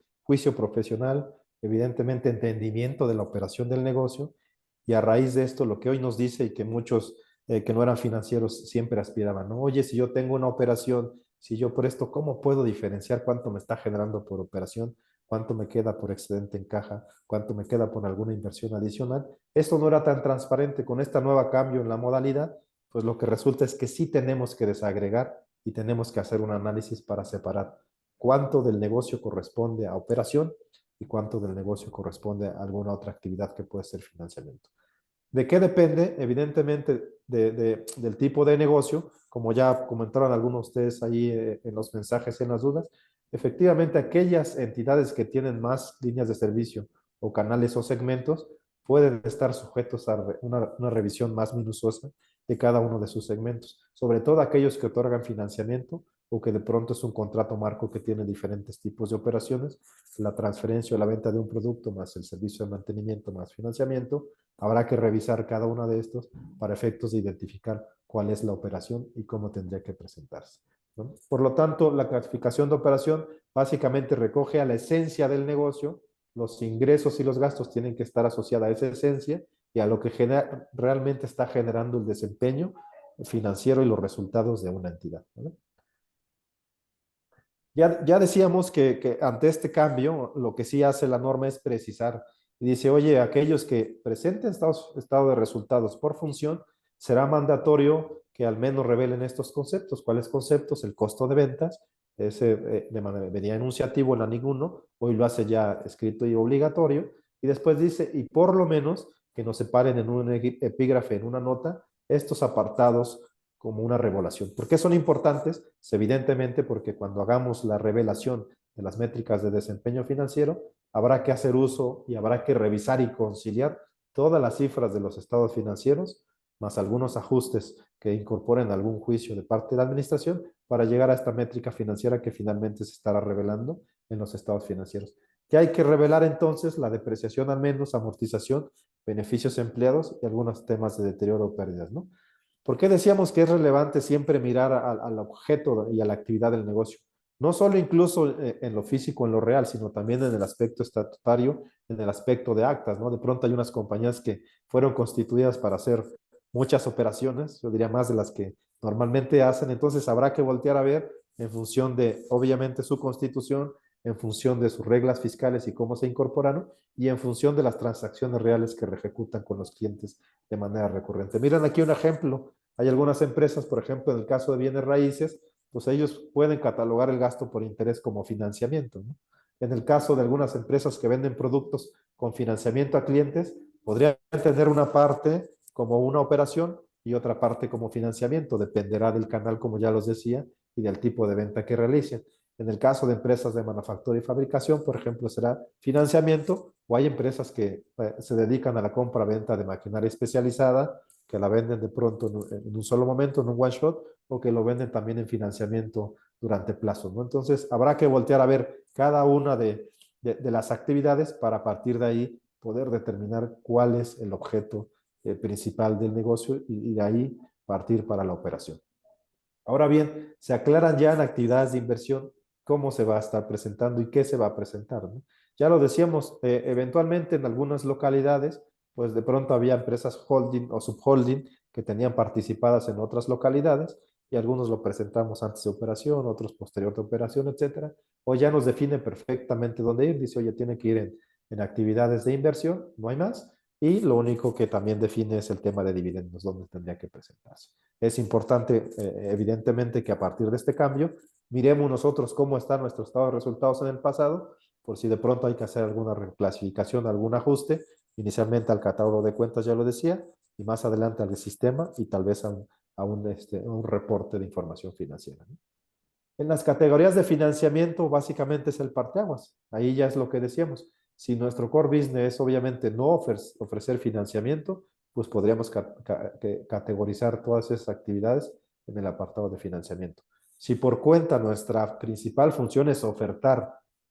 profesional, evidentemente entendimiento de la operación del negocio, y a raíz de esto, lo que hoy nos dice y que muchos que no eran financieros siempre aspiraban, ¿no? Oye, si yo tengo una operación, si yo presto, ¿cómo puedo diferenciar cuánto me está generando por operación? ¿Cuánto me queda por excedente en caja? ¿Cuánto me queda por alguna inversión adicional? Esto no era tan transparente. Con este nuevo cambio en la modalidad, pues lo que resulta es que sí tenemos que desagregar y tenemos que hacer un análisis para separar cuánto del negocio corresponde a operación y cuánto del negocio corresponde a alguna otra actividad que puede ser financiamiento. ¿De qué depende? Evidentemente del tipo de negocio, como ya comentaron algunos de ustedes ahí en los mensajes, en las dudas. Efectivamente, aquellas entidades que tienen más líneas de servicio o canales o segmentos pueden estar sujetos a una revisión más minuciosa de cada uno de sus segmentos, sobre todo aquellos que otorgan financiamiento o que de pronto es un contrato marco que tiene diferentes tipos de operaciones, la transferencia o la venta de un producto más el servicio de mantenimiento más financiamiento. Habrá que revisar cada uno de estos para efectos de identificar cuál es la operación y cómo tendría que presentarse, ¿no? Por lo tanto, la clasificación de operación básicamente recoge a la esencia del negocio. Los ingresos y los gastos tienen que estar asociados a esa esencia y a lo que realmente está generando el desempeño financiero y los resultados de una entidad, ¿no? Ya decíamos que ante este cambio, lo que sí hace la norma es precisar. Y dice, oye, aquellos que presenten estado de resultados por función, será mandatorio que al menos revelen estos conceptos. ¿Cuáles conceptos? El costo de ventas, ese de manera venía enunciativo en la NIC 1, hoy lo hace ya escrito y obligatorio. Y después dice, y por lo menos que nos separen en un epígrafe, en una nota, estos apartados como una revelación. ¿Por qué son importantes? Pues evidentemente porque cuando hagamos la revelación de las métricas de desempeño financiero, habrá que hacer uso y habrá que revisar y conciliar todas las cifras de los estados financieros, más algunos ajustes que incorporen algún juicio de parte de la administración para llegar a esta métrica financiera que finalmente se estará revelando en los estados financieros. ¿Qué hay que revelar entonces? La depreciación al menos, amortización, beneficios empleados y algunos temas de deterioro o pérdidas, ¿no? ¿Por qué decíamos que es relevante siempre mirar al objeto y a la actividad del negocio? No solo incluso en lo físico, en lo real, sino también en el aspecto estatutario, en el aspecto de actas, ¿no? De pronto hay unas compañías que fueron constituidas para hacer muchas operaciones, yo diría más de las que normalmente hacen, entonces habrá que voltear a ver en función de, obviamente, su constitución, en función de sus reglas fiscales y cómo se incorporaron, y en función de las transacciones reales que ejecutan con los clientes de manera recurrente. Miren aquí un ejemplo. Hay algunas empresas, por ejemplo, en el caso de bienes raíces, pues ellos pueden catalogar el gasto por interés como financiamiento, ¿no? En el caso de algunas empresas que venden productos con financiamiento a clientes, podrían tener una parte como una operación y otra parte como financiamiento. Dependerá del canal, como ya los decía, y del tipo de venta que realicen. En el caso de empresas de manufactura y fabricación, por ejemplo, será financiamiento, o hay empresas que se dedican a la compra-venta de maquinaria especializada, que la venden de pronto en un solo momento, en un one shot, o que lo venden también en financiamiento durante plazos, ¿no? Entonces, habrá que voltear a ver cada una de las actividades para a partir de ahí poder determinar cuál es el objeto principal del negocio y de ahí partir para la operación. Ahora bien, se aclaran ya en actividades de inversión cómo se va a estar presentando y qué se va a presentar, ¿no? Ya lo decíamos, eventualmente en algunas localidades, pues de pronto había empresas holding o subholding que tenían participadas en otras localidades y algunos lo presentamos antes de operación, otros posterior de operación, etcétera. O ya nos define perfectamente dónde ir, dice, oye, tiene que ir en actividades de inversión, no hay más, y lo único que también define es el tema de dividendos, dónde tendría que presentarse. Es importante, evidentemente, que a partir de este cambio, miremos nosotros cómo está nuestro estado de resultados en el pasado, por si de pronto hay que hacer alguna reclasificación, algún ajuste, inicialmente al catálogo de cuentas, ya lo decía, y más adelante al sistema y tal vez un reporte de información financiera, ¿no? En las categorías de financiamiento, básicamente es el parteaguas. Ahí ya es lo que decíamos. Si nuestro core business es obviamente no ofrecer financiamiento, pues podríamos categorizar todas esas actividades en el apartado de financiamiento. Si por cuenta nuestra principal función es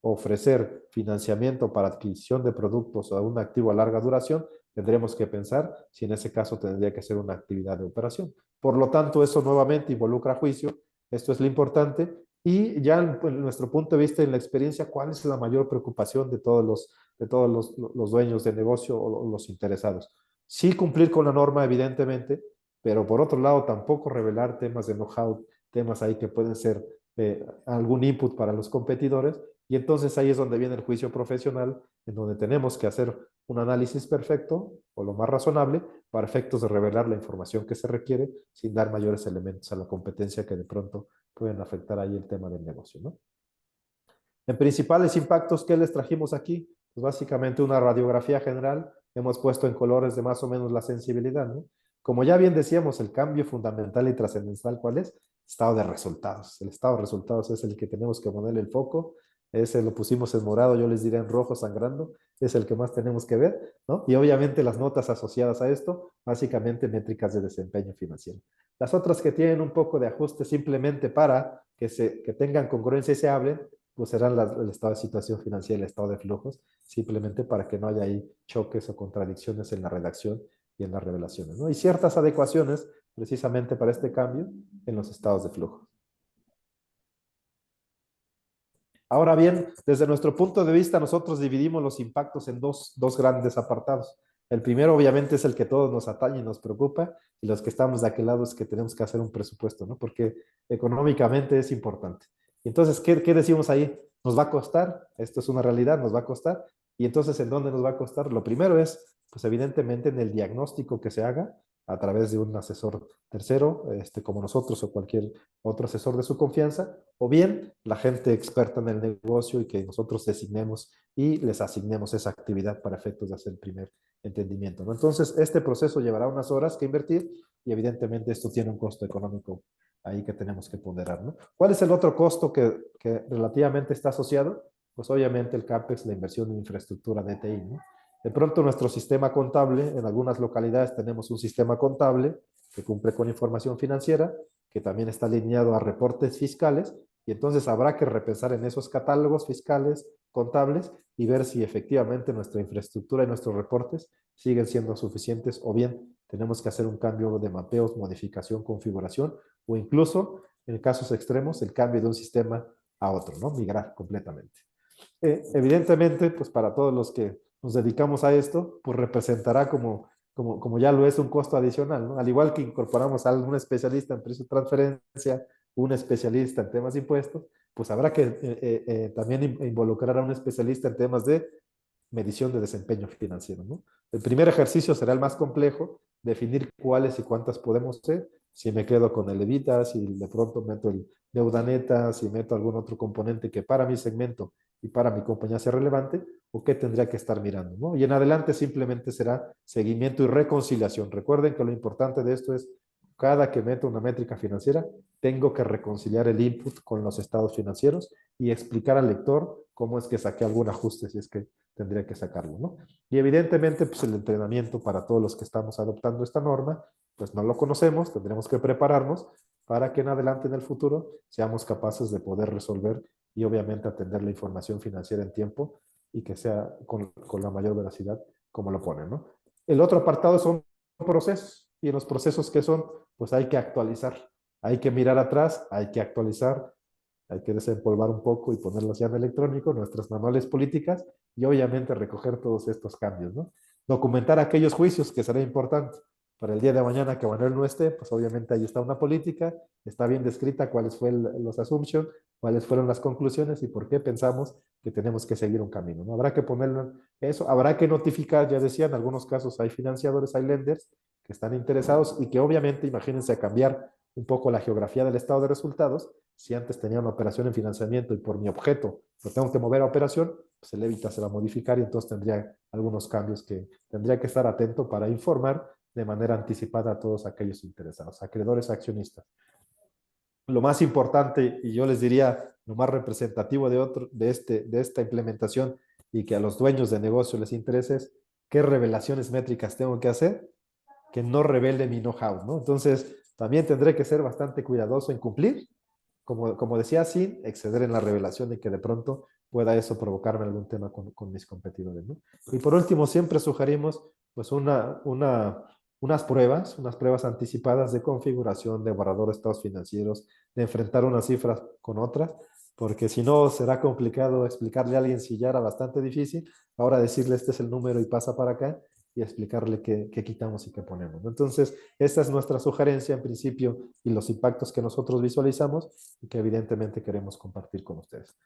ofrecer financiamiento para adquisición de productos o un activo a larga duración, tendremos que pensar si en ese caso tendría que ser una actividad de operación. Por lo tanto, eso nuevamente involucra juicio. Esto es lo importante. Y ya en nuestro punto de vista, en la experiencia, ¿cuál es la mayor preocupación de todos los dueños de negocio o los interesados? Sí cumplir con la norma, evidentemente, pero por otro lado tampoco revelar temas de know-how, temas ahí que pueden ser algún input para los competidores, y entonces ahí es donde viene el juicio profesional, en donde tenemos que hacer un análisis perfecto o lo más razonable para efectos de revelar la información que se requiere sin dar mayores elementos a la competencia que de pronto pueden afectar ahí el tema del negocio, ¿no? En principales impactos, ¿qué les trajimos aquí? Pues básicamente una radiografía general, hemos puesto en colores de más o menos la sensibilidad, ¿no? Como ya bien decíamos, el cambio fundamental y trascendental, ¿cuál es? Estado de resultados. El estado de resultados es el que tenemos que ponerle el foco, ese lo pusimos en morado, yo les diré en rojo sangrando, es el que más tenemos que ver, ¿no? Y obviamente las notas asociadas a esto, básicamente métricas de desempeño financiero. Las otras que tienen un poco de ajuste simplemente para que tengan congruencia y se hablen, pues serán el estado de situación financiera, el estado de flujos, simplemente para que no haya ahí choques o contradicciones en la redacción y en las revelaciones, ¿no? Y ciertas adecuaciones precisamente para este cambio en los estados de flujo. Ahora bien, desde nuestro punto de vista, nosotros dividimos los impactos en dos grandes apartados. El primero, obviamente, es el que todos nos atañe y nos preocupa, y los que estamos de aquel lado es que tenemos que hacer un presupuesto, ¿no? Porque económicamente es importante. Entonces, ¿qué decimos ahí? Nos va a costar, esto es una realidad, nos va a costar. Y entonces, ¿en dónde nos va a costar? Lo primero es, pues evidentemente, en el diagnóstico que se haga a través de un asesor tercero, como nosotros o cualquier otro asesor de su confianza, o bien la gente experta en el negocio y que nosotros designemos y les asignemos esa actividad para efectos de hacer el primer entendimiento, ¿no? Entonces, este proceso llevará unas horas que invertir y evidentemente esto tiene un costo económico ahí que tenemos que ponderar, ¿no? ¿Cuál es el otro costo que relativamente está asociado? Pues obviamente el CAPEX, la inversión en infraestructura de TI, ¿no? De pronto nuestro sistema contable, en algunas localidades tenemos un sistema contable que cumple con información financiera, que también está alineado a reportes fiscales, y entonces habrá que repensar en esos catálogos fiscales, contables, y ver si efectivamente nuestra infraestructura y nuestros reportes siguen siendo suficientes, o bien tenemos que hacer un cambio de mapeos, modificación, configuración, o incluso, en casos extremos, el cambio de un sistema a otro, ¿no? Migrar completamente. Evidentemente, pues para todos los que nos dedicamos a esto, pues representará como ya lo es un costo adicional, ¿no? Al igual que incorporamos a algún especialista en precio de transferencia, un especialista en temas de impuestos, pues habrá que también involucrar a un especialista en temas de medición de desempeño financiero, ¿no? El primer ejercicio será el más complejo, definir cuáles y cuántas podemos ser, si me quedo con el EBITDA, si de pronto meto el deuda neta, si meto algún otro componente que para mi segmento y para mi compañía sea relevante, o qué tendría que estar mirando, ¿no? Y en adelante simplemente será seguimiento y reconciliación. Recuerden que lo importante de esto es, cada que meto una métrica financiera, tengo que reconciliar el input con los estados financieros y explicar al lector cómo es que saqué algún ajuste, si es que tendría que sacarlo, ¿no? Y evidentemente, pues el entrenamiento para todos los que estamos adoptando esta norma, pues no lo conocemos, tendremos que prepararnos para que en adelante, en el futuro, seamos capaces de poder resolver y obviamente atender la información financiera en tiempo y que sea con la mayor veracidad como lo ponen, ¿no? El otro apartado son procesos, y los procesos que son, pues hay que actualizar, hay que mirar atrás, hay que actualizar, hay que desempolvar un poco y ponerlas ya en electrónico, nuestras manuales políticas, y obviamente recoger todos estos cambios, ¿no? Documentar aquellos juicios que será importante para el día de mañana que Manuel no esté, pues obviamente ahí está una política, está bien descrita cuáles fueron los assumptions, cuáles fueron las conclusiones y por qué pensamos que tenemos que seguir un camino, ¿no? Habrá que ponerlo eso, habrá que notificar, ya decía, en algunos casos hay financiadores, hay lenders que están interesados y que obviamente, imagínense, a cambiar un poco la geografía del estado de resultados. Si antes tenía una operación en financiamiento y por mi objeto lo tengo que mover a operación, pues el EBITDA se va a modificar y entonces tendría algunos cambios que tendría que estar atento para informar de manera anticipada a todos aquellos interesados, acreedores, accionistas. Lo más importante, y yo les diría lo más representativo de esta implementación y que a los dueños de negocio les interese es qué revelaciones métricas tengo que hacer que no revele mi know-how, ¿no? Entonces, también tendré que ser bastante cuidadoso en cumplir, como decía, sin exceder en la revelación y que de pronto pueda eso provocarme algún tema con mis competidores, ¿no? Y por último, siempre sugerimos pues unas pruebas anticipadas de configuración, de borrador de estados financieros, de enfrentar unas cifras con otras, porque si no será complicado explicarle a alguien si ya era bastante difícil, ahora decirle este es el número y pasa para acá, y explicarle qué quitamos y qué ponemos, ¿no? Entonces, esta es nuestra sugerencia en principio y los impactos que nosotros visualizamos y que evidentemente queremos compartir con ustedes.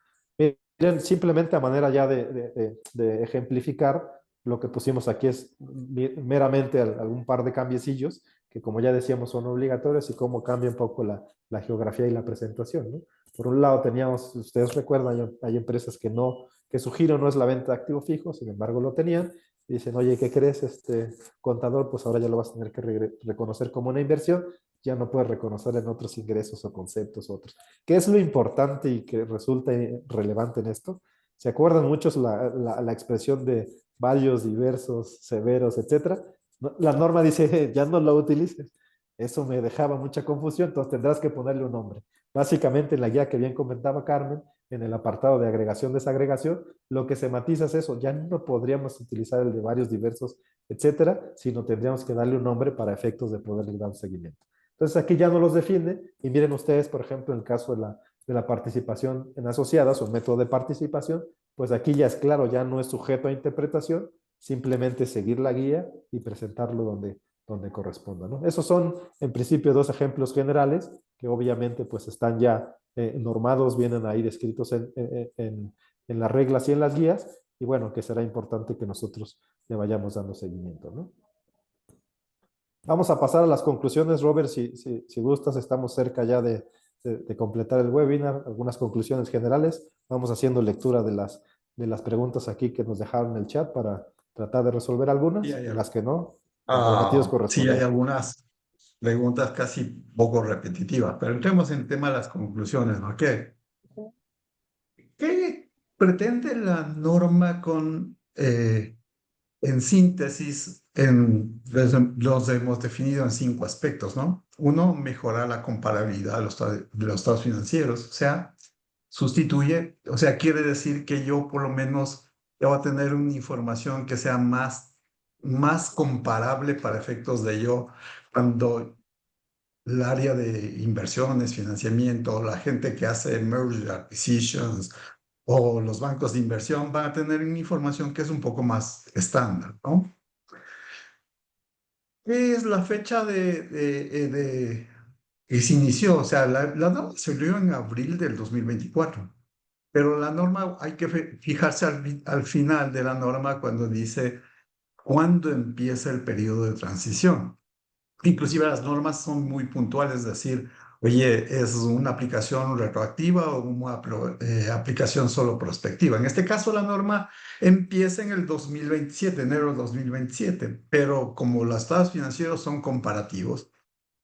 Miren, simplemente a manera ya de ejemplificar, lo que pusimos aquí es meramente algún par de cambiecillos que, como ya decíamos, son obligatorios y cómo cambia un poco la geografía y la presentación, ¿no? Por un lado teníamos, ustedes recuerdan, hay empresas que su giro no es la venta de activo fijo, sin embargo lo tenían, y dicen, oye, ¿qué crees, contador? Pues ahora ya lo vas a tener que reconocer como una inversión, ya no puedes reconocer en otros ingresos o conceptos otros. ¿Qué es lo importante y que resulta relevante en esto? ¿Se acuerdan muchos la expresión de varios, diversos, severos, etcétera? La norma dice, ya no lo utilices. Eso me dejaba mucha confusión, entonces tendrás que ponerle un nombre. Básicamente en la guía que bien comentaba Carmen, en el apartado de agregación-desagregación, lo que se matiza es eso, ya no podríamos utilizar el de varios, diversos, etcétera, sino tendríamos que darle un nombre para efectos de poderle dar un seguimiento. Entonces aquí ya no los define, y miren ustedes, por ejemplo, en el caso de la participación en asociadas o método de participación, pues aquí ya es claro, ya no es sujeto a interpretación, simplemente seguir la guía y presentarlo donde corresponda, ¿no? Esos son, en principio, dos ejemplos generales que obviamente pues están ya normados, vienen ahí descritos en las reglas y en las guías, y bueno, que será importante que nosotros le vayamos dando seguimiento, ¿no? Vamos a pasar a las conclusiones, Robert, si gustas, estamos cerca ya de completar el webinar, algunas conclusiones generales. Vamos haciendo lectura de las preguntas aquí que nos dejaron en el chat para tratar de resolver algunas, Sí, y las que no, comprometidos con sí, hay responder. algunas preguntas casi poco repetitivas, pero entremos en tema de las conclusiones, ¿no? ¿Qué pretende la norma en síntesis, los hemos definido en 5 aspectos, ¿no? Uno, mejorar la comparabilidad de los estados financieros, o sea, quiere decir que yo por lo menos ya voy a tener una información que sea más comparable para efectos de yo, cuando el área de inversiones, financiamiento, la gente que hace merger acquisitions o los bancos de inversión van a tener una información que es un poco más estándar, ¿no? ¿Qué es la fecha que se inició? O sea, la norma se salió en abril del 2024, pero la norma hay que fijarse al final de la norma cuando dice cuándo empieza el periodo de transición. Inclusive las normas son muy puntuales, es decir, oye, ¿es una aplicación retroactiva o una aplicación solo prospectiva? En este caso, la norma empieza en el 2027, enero de 2027, pero como los estados financieros son comparativos,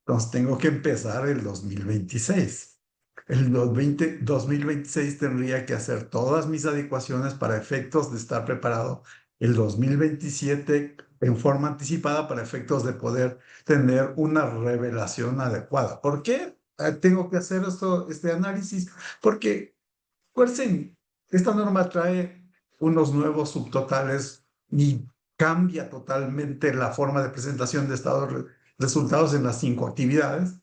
entonces tengo que empezar el 2026. El 2026 tendría que hacer todas mis adecuaciones para efectos de estar preparado el 2027 en forma anticipada para efectos de poder tener una revelación adecuada. ¿Por qué tengo que hacer este análisis? Porque, recuerden, esta norma trae unos nuevos subtotales y cambia totalmente la forma de presentación de estados resultados en las 5 actividades.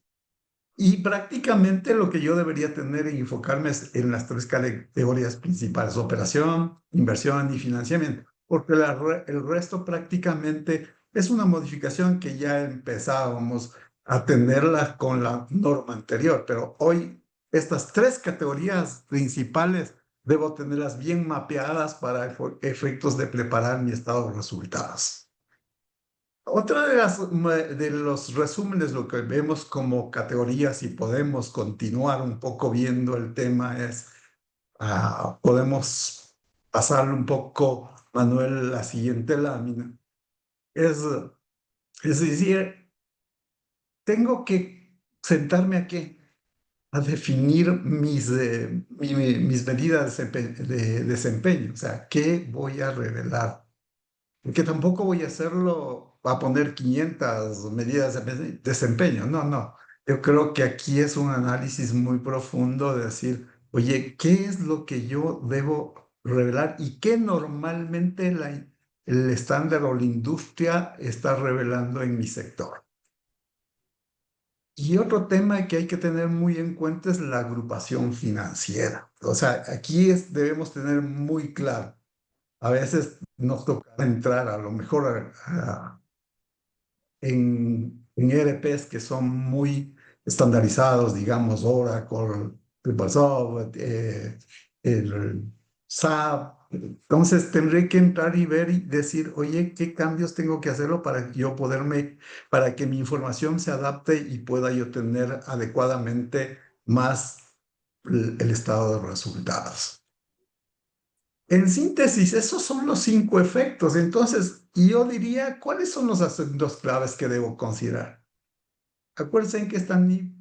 Y prácticamente lo que yo debería tener y enfocarme es en las 3 categorías principales: operación, inversión y financiamiento, porque el resto prácticamente es una modificación que ya empezábamos a tenerla con la norma anterior, pero hoy estas 3 categorías principales debo tenerlas bien mapeadas para efectos de preparar mi estado de resultados. Otra de los resúmenes, lo que vemos como categorías, y podemos continuar un poco viendo el tema, es, podemos pasarle un poco, Manuel, la siguiente lámina. Es decir, tengo que sentarme aquí a definir mis medidas de desempeño, o sea, ¿qué voy a revelar? Porque tampoco voy a hacerlo, a poner 500 medidas de desempeño. No, no. Yo creo que aquí es un análisis muy profundo de decir, oye, ¿qué es lo que yo debo revelar y qué normalmente el estándar o la industria está revelando en mi sector? Y otro tema que hay que tener muy en cuenta es la agrupación financiera. O sea, aquí debemos tener muy claro. a veces nos toca entrar a lo mejor en ERPs que son muy estandarizados, digamos, Oracle, PeopleSoft, el SAP. Entonces tendré que entrar y ver y decir, oye, ¿qué cambios tengo que hacerlo para yo poderme, para que mi información se adapte y pueda yo tener adecuadamente más el estado de resultados? En síntesis, esos son los 5 efectos. Entonces, yo diría, ¿cuáles son los acentos claves que debo considerar? Acuérdense que esta NIF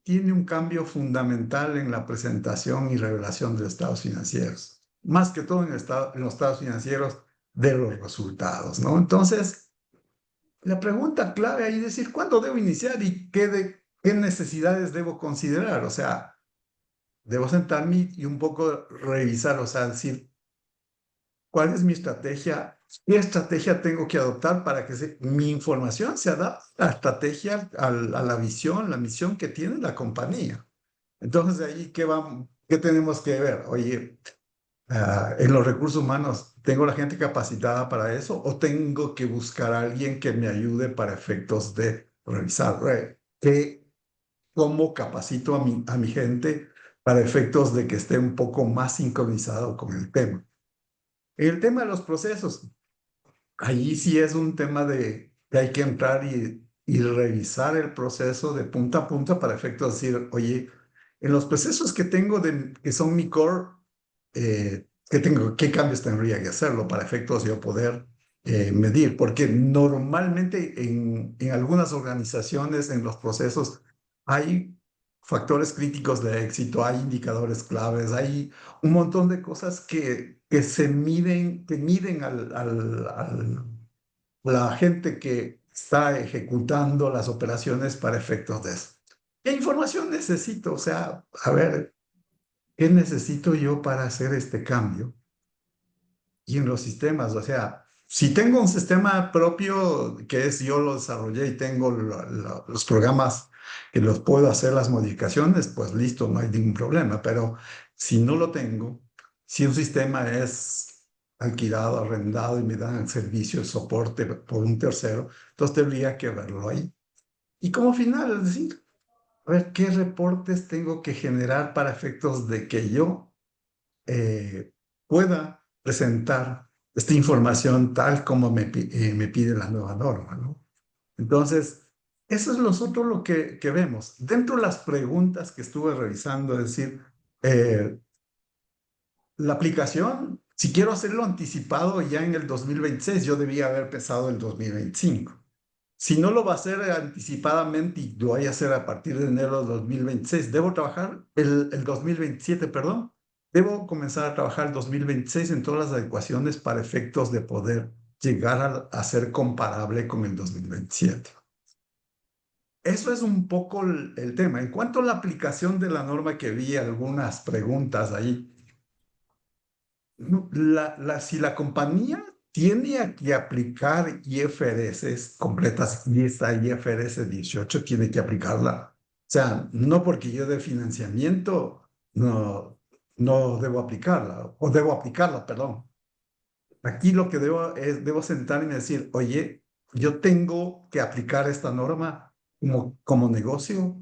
tiene un cambio fundamental en la presentación y revelación de los estados financieros, más que todo en los estados financieros de los resultados, ¿no? Entonces, la pregunta clave ahí es decir, ¿cuándo debo iniciar y qué necesidades debo considerar? O sea, debo sentarme y un poco revisar, o sea, decir, ¿cuál es mi estrategia? ¿Qué estrategia tengo que adoptar para que mi información se adapte a la estrategia, a la visión, la misión que tiene la compañía? Entonces, de ahí, ¿qué tenemos que ver? Oye, en los recursos humanos, ¿tengo la gente capacitada para eso o tengo que buscar a alguien que me ayude para efectos de revisar? ¿Cómo capacito a mi gente para efectos de que esté un poco más sincronizado con el tema? El tema de los procesos, ahí sí es un tema de que hay que entrar y revisar el proceso de punta a punta para efectos de decir, oye, en los procesos que tengo que son mi core, ¿qué cambios tendría que hacerlo para efectos de yo poder medir? Porque normalmente en algunas organizaciones, en los procesos, hay factores críticos de éxito, hay indicadores claves, hay un montón de cosas que se miden, que miden la gente que está ejecutando las operaciones para efectos de eso. ¿Qué información necesito? O sea, a ver, ¿qué necesito yo para hacer este cambio? Y en los sistemas, o sea, si tengo un sistema propio que es yo lo desarrollé y tengo los programas que los puedo hacer las modificaciones, pues listo, no hay ningún problema. Pero si no lo tengo, si un sistema es alquilado, arrendado y me dan el servicio, el soporte por un tercero, entonces tendría que verlo ahí. Y como final, es decir, a ver qué reportes tengo que generar para efectos de que yo pueda presentar esta información tal como me pide la nueva norma, ¿no? Entonces, eso es nosotros lo que vemos. Dentro de las preguntas que estuve revisando, es decir, eh, la aplicación, si quiero hacerlo anticipado ya en el 2026, yo debía haber empezado el 2025. Si no lo va a hacer anticipadamente y lo voy a hacer a partir de enero de 2026, debo trabajar el 2027, perdón. Debo comenzar a trabajar el 2026 en todas las adecuaciones para efectos de poder llegar a ser comparable con el 2027. Eso es un poco el tema. En cuanto a la aplicación de la norma, que vi algunas preguntas ahí, si la compañía tiene que aplicar IFRS completas y esta IFRS 18 tiene que aplicarla. O sea, no porque yo dé financiamiento, no debo aplicarla, o debo aplicarla, perdón. Aquí lo que debo sentarme y decir, oye, yo tengo que aplicar esta norma como negocio.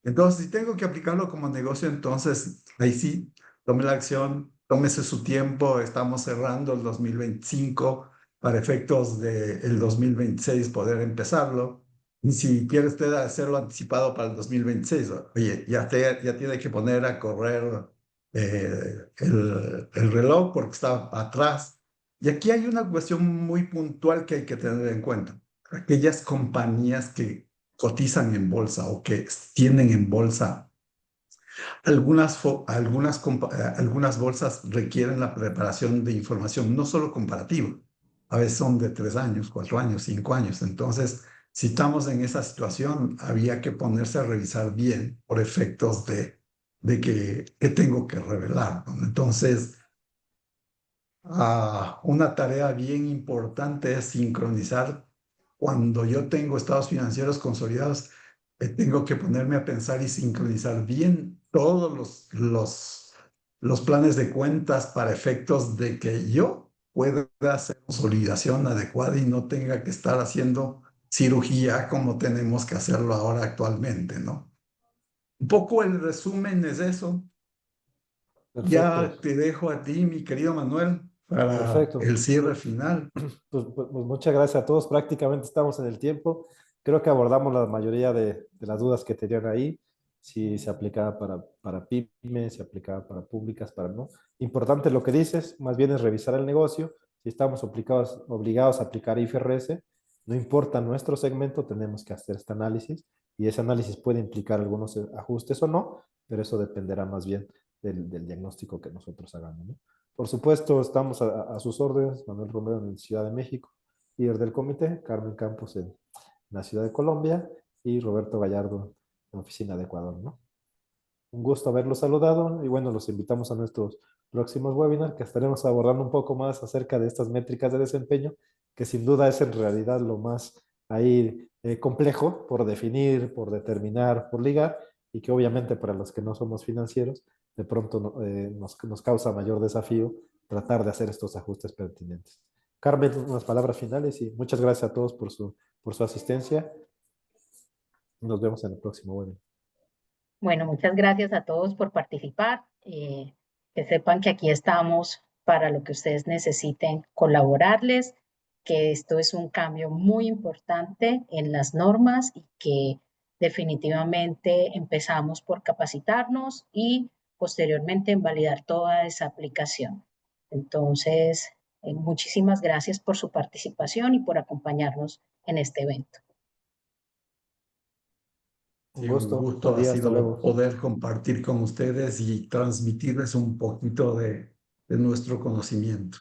Entonces, si tengo que aplicarlo como negocio, entonces ahí sí, tome la acción, tómese su tiempo, estamos cerrando el 2025 para efectos del 2026 poder empezarlo. Y si quiere usted hacerlo anticipado para el 2026, oye, ya tiene que poner a correr el reloj porque está atrás. Y aquí hay una cuestión muy puntual que hay que tener en cuenta. Aquellas compañías que cotizan en bolsa o que tienen en bolsa. Algunas bolsas requieren la preparación de información, no solo comparativa, a veces son de 3 años, 4 años, 5 años. Entonces, si estamos en esa situación, había que ponerse a revisar bien por efectos de que tengo que revelar, ¿no? Entonces, una tarea bien importante es sincronizar. Cuando yo tengo estados financieros consolidados, tengo que ponerme a pensar y sincronizar bien todos los planes de cuentas para efectos de que yo pueda hacer consolidación adecuada y no tenga que estar haciendo cirugía como tenemos que hacerlo ahora actualmente, ¿no? Un poco el resumen es eso. Perfecto, Ya te dejo a ti, mi querido Manuel, para perfecto. el cierre final. Pues muchas gracias a todos. Prácticamente estamos en el tiempo. Creo que abordamos la mayoría de las dudas que tenían ahí. Si se aplicaba para pymes, si aplicaba para públicas, para no. Importante lo que dices, más bien es revisar el negocio. Si estamos obligados a aplicar IFRS, no importa nuestro segmento, tenemos que hacer este análisis y ese análisis puede implicar algunos ajustes o no, pero eso dependerá más bien del diagnóstico que nosotros hagamos, ¿no? Por supuesto, estamos a sus órdenes, Manuel Romero en Ciudad de México, líder del comité, Carmen Campos en la Ciudad de Colombia y Roberto Gallardo en la oficina de Ecuador, ¿no? Un gusto haberlos saludado y bueno, los invitamos a nuestros próximos webinars que estaremos abordando un poco más acerca de estas métricas de desempeño, que sin duda es en realidad lo más ahí complejo por definir, por determinar, por ligar y que obviamente para los que no somos financieros de pronto nos causa mayor desafío tratar de hacer estos ajustes pertinentes. Carmen, unas palabras finales y muchas gracias a todos por su asistencia. Nos vemos en el próximo webinar. Bueno, muchas gracias a todos por participar. Que sepan que aquí estamos para lo que ustedes necesiten colaborarles, que esto es un cambio muy importante en las normas y que definitivamente empezamos por capacitarnos y posteriormente en validar toda esa aplicación. Entonces, muchísimas gracias por su participación y por acompañarnos en este evento. Un Sí, un gusto, buen gusto ha día, hasta sido luego. poder compartir con ustedes y transmitirles un poquito de nuestro conocimiento.